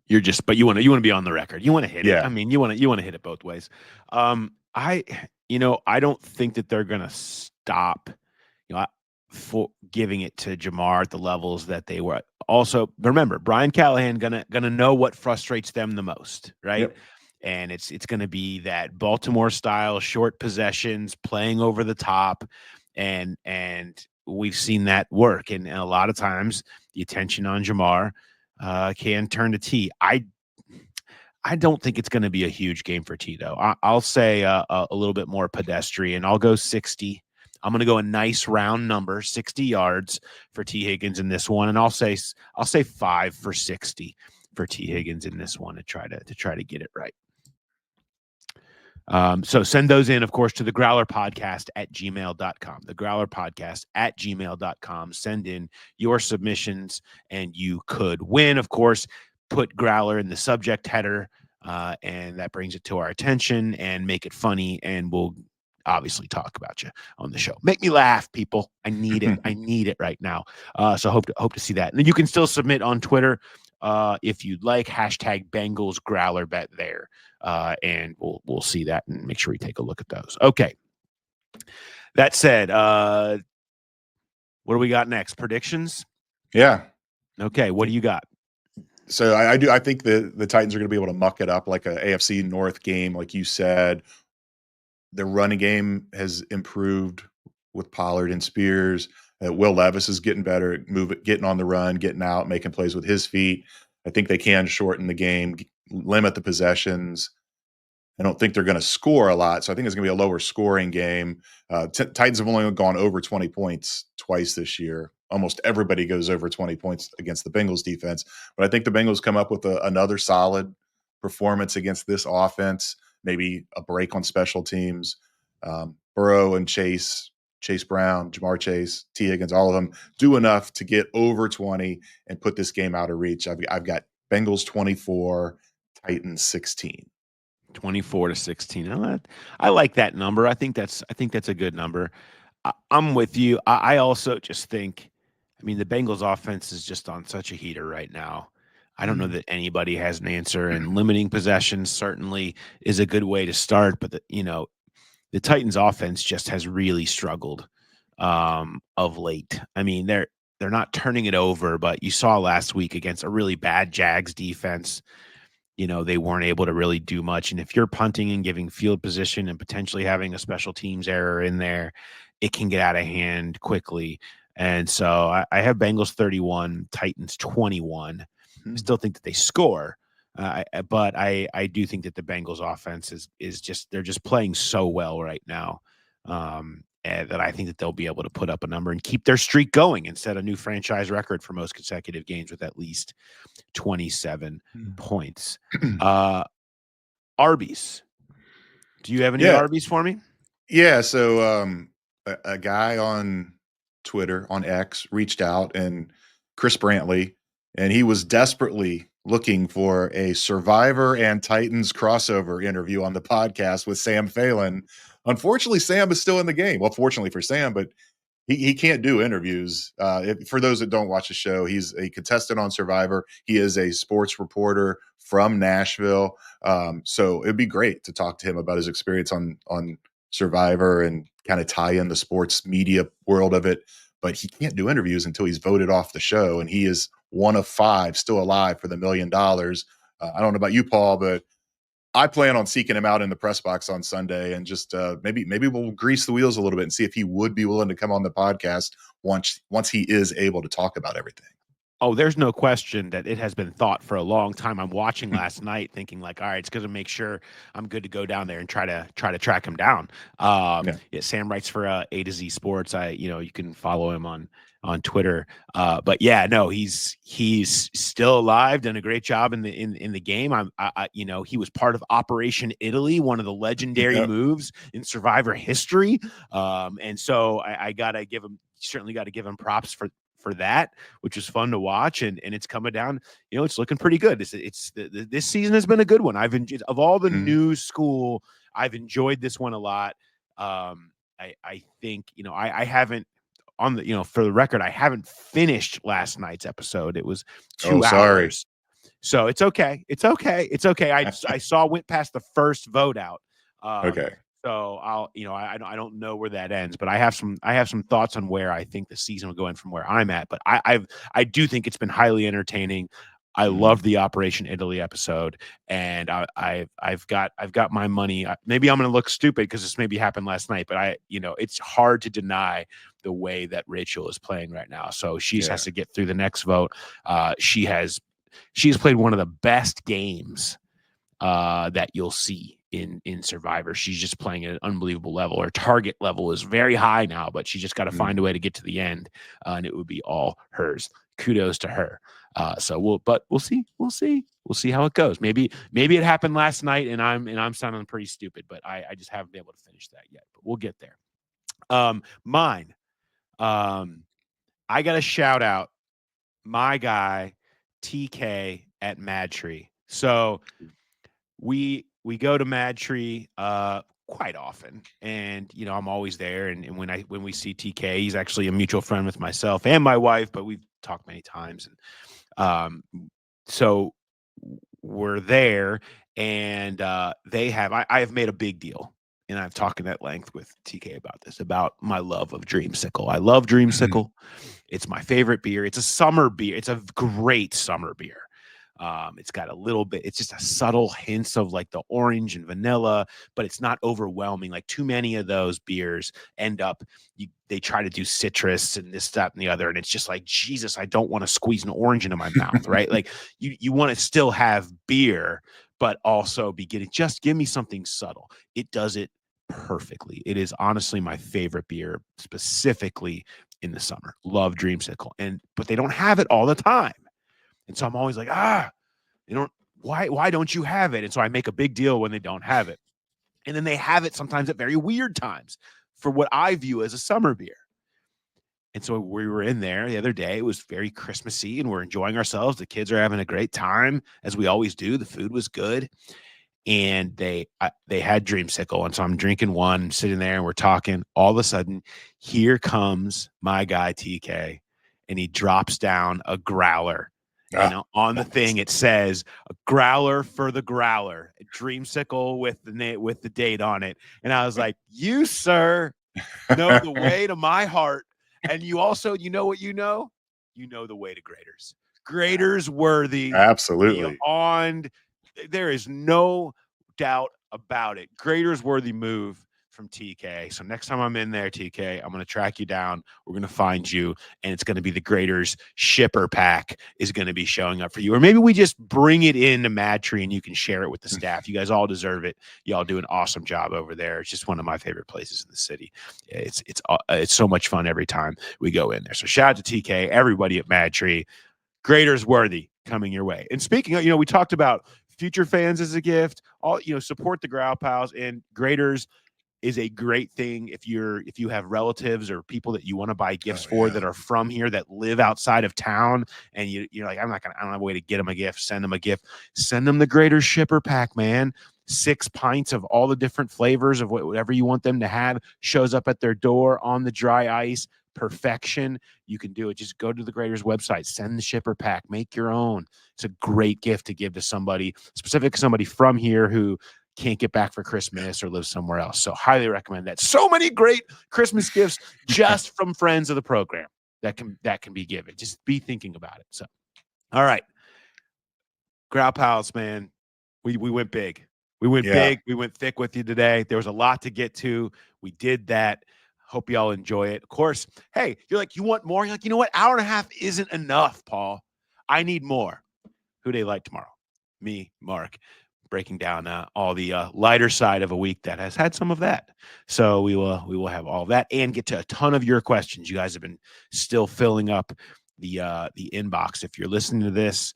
Speaker 2: you want to be on the record. You want to hit it. I mean, you want to hit it both ways. I don't think that they're going to stop, for giving it to Jamar at the levels that they were. Also, remember, Brian Callahan gonna know what frustrates them the most, right? Yep. And it's going to be that Baltimore style short possessions, playing over the top. And we've seen that work. And a lot of times the attention on Jamar can turn to T. I don't think it's going to be a huge game for T, though. I'll say a little bit more pedestrian. I'll go 60. I'm going to go a nice round number, 60 yards for Tee Higgins in this one. And I'll say 5 for 60 for Tee Higgins in this one to try to get it right. So send those in, of course, to the Growler Podcast at gmail.com. The Growler Podcast at gmail.com. Send in your submissions and you could win. Of course, put Growler in the subject header, and that brings it to our attention, and make it funny, and we'll obviously talk about you on the show. Make me laugh, people. I need it. I need it right now. So hope to see that. And then you can still submit on Twitter if you'd like, hashtag Bengals Growler bet there. And we'll see that and make sure we take a look at those. Okay. That said, what do we got next? Predictions?
Speaker 3: Yeah.
Speaker 2: Okay. What do you got?
Speaker 3: So I think the Titans are going to be able to muck it up like a AFC North game, like you said. The running game has improved with Pollard and Spears. Will Levis is getting better at getting on the run, getting out, making plays with his feet. I think they can shorten the game, limit the possessions. I don't think they're going to score a lot, so I think it's going to be a lower scoring game. Titans have only gone over 20 points twice this year. Almost everybody goes over 20 points against the Bengals defense, but I think the Bengals come up with another solid performance against this offense, maybe a break on special teams. Burrow and Chase Brown, Jamar Chase, Tee Higgins, all of them do enough to get over 20 and put this game out of reach. I've got Bengals 24, Titans 16.
Speaker 2: 24-16. I like that number. I think that's a good number. I'm with you. I also just think, I mean, the Bengals offense is just on such a heater right now. I don't know that anybody has an answer, and limiting possessions certainly is a good way to start. But the Titans offense just has really struggled of late. I mean, they're not turning it over, but you saw last week against a really bad Jags defense, they weren't able to really do much. And if you're punting and giving field position and potentially having a special teams error in there, it can get out of hand quickly. And so I have Bengals 31, Titans 21. I still think that they score, but I do think that the Bengals offense is just, they're just playing so well right now that I think that they'll be able to put up a number and keep their streak going and set a new franchise record for most consecutive games with at least 27 points. Arby's. Do you have any Arby's for me?
Speaker 3: Yeah. So a guy on Twitter, on X, reached out, and Chris Brantley, and he was desperately looking for a Survivor and Titans crossover interview on the podcast with Sam Phelan. Unfortunately, Sam is still in the game. Well, fortunately for Sam, but he can't do interviews. For those that don't watch the show, he's a contestant on Survivor. He is a sports reporter from Nashville. So it'd be great to talk to him about his experience on Survivor and kind of tie in the sports media world of it. But he can't do interviews until he's voted off the show. And he is one of 5 still alive for the $1 million. I don't know about you, Paul, but I plan on seeking him out in the press box on Sunday and just maybe we'll grease the wheels a little bit and see if he would be willing to come on the podcast once he is able to talk about everything.
Speaker 2: Oh, there's no question that it has been thought for a long time. I'm watching last night thinking like, all right, it's going to make sure I'm good to go down there and try to track him down. Sam writes for A to Z Sports. You can follow him on Twitter. But yeah, no, he's still alive, done a great job in the game. He was part of Operation Italy, one of the legendary moves in Survivor history. And so I certainly got to give him props for that, which was fun to watch, and it's coming down. It's looking pretty good. This season has been a good one. I've enjoyed, of all the new school, I've enjoyed this one a lot. I think I haven't, on the for the record, I haven't finished last night's episode. It was 2 hours, so it's okay. I went past the first vote out.
Speaker 3: Okay.
Speaker 2: So I don't know where that ends, but I have some thoughts on where I think the season will go in from where I'm at. But I do think it's been highly entertaining. I love the Operation Italy episode, and I've got my money. Maybe I'm going to look stupid because this maybe happened last night, but it's hard to deny the way that Rachel is playing right now. So she has to get through the next vote. She's played one of the best games that you'll see in Survivor. She's just playing at an unbelievable level. Her target level is very high now, but she just got to find a way to get to the end, and it would be all hers. Kudos to her. We'll see how it goes. Maybe it happened last night, and I'm sounding pretty stupid, but I just haven't been able to finish that yet. But we'll get there. Mine. I got to shout out my guy TK at Mad Tree. So we go to Mad Tree quite often, and I'm always there. And when we see TK, he's actually a mutual friend with myself and my wife, but we've talked many times. And so we're there, and I have made a big deal, and I've talked at length with TK about this, about my love of Dreamsicle. I love Dreamsicle. It's my favorite beer. It's a summer beer. It's a great summer beer. It's got a little bit, it's just a subtle hints of like the orange and vanilla, but it's not overwhelming. Like too many of those beers end up, they try to do citrus and this, that, and the other. And it's just like, Jesus, I don't want to squeeze an orange into my mouth, right? Like you want to still have beer, but also just give me something subtle. It does it perfectly. It is honestly my favorite beer, specifically in the summer. Love Dreamsicle. But they don't have it all the time. And so I'm always like, why don't you have it? And so I make a big deal when they don't have it. And then they have it sometimes at very weird times for what I view as a summer beer. And so we were in there the other day. It was very Christmassy and we're enjoying ourselves. The kids are having a great time, as we always do. The food was good. And they had Dreamsicle. And so I'm drinking one, sitting there, and we're talking. All of a sudden, here comes my guy, TK, and he drops down a growler. And on the thing, it says a growler for the growler, a Dreamsicle with the date on it. And I was like, you, sir, know the way to my heart. And you also, you know what you know? You know the way to Graders. Graders worthy.
Speaker 3: Absolutely.
Speaker 2: Beyond, there is no doubt about it. Graders worthy move from TK. So next time I'm in there, TK, I'm going to track you down. We're going to find you, and it's going to be the Graders shipper pack is going to be showing up for you. Or maybe we just bring it into Mad Tree and you can share it with the staff. You guys all deserve it. Y'all do an awesome job over there. It's just one of my favorite places in the city. It's so much fun every time we go in there. So shout out to TK, everybody at Mad Tree. Graders worthy coming your way. And speaking of, we talked about future fans as a gift, support the Growl Pals, and Graders is a great thing if you have relatives or people that you want to buy gifts for that are from here, that live outside of town, and you're like, I don't have a way to get them a gift, send them a gift. Send them the Graders shipper pack, man. 6 pints of all the different flavors of whatever you want them to have shows up at their door on the dry ice. Perfection. You can do it. Just go to the Graders website, send the shipper pack, make your own. It's a great gift to give to somebody, specific somebody from here who can't get back for Christmas or live somewhere else. So highly recommend that. So many great Christmas gifts just from friends of the program that can be given. Just be thinking about it. So, all right. Growl Pals, man, we went big. We went big. We went thick with you today. There was a lot to get to. We did that. Hope y'all enjoy it. Of course, hey, you're like, you want more? You're like, you know what? Hour and a half isn't enough, Paul. I need more. Who do they like tomorrow? Me, Mark, breaking down all the lighter side of a week that has had some of that. So we will have all of that and get to a ton of your questions. You guys have been still filling up the inbox. If you're listening to this,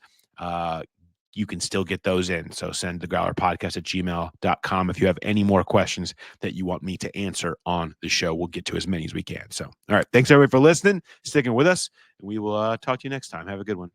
Speaker 2: you can still get those in. So send the growlerpodcast@gmail.com. If you have any more questions that you want me to answer on the show, we'll get to as many as we can. So, all right. Thanks everybody for listening, sticking with us, and we will talk to you next time. Have a good one.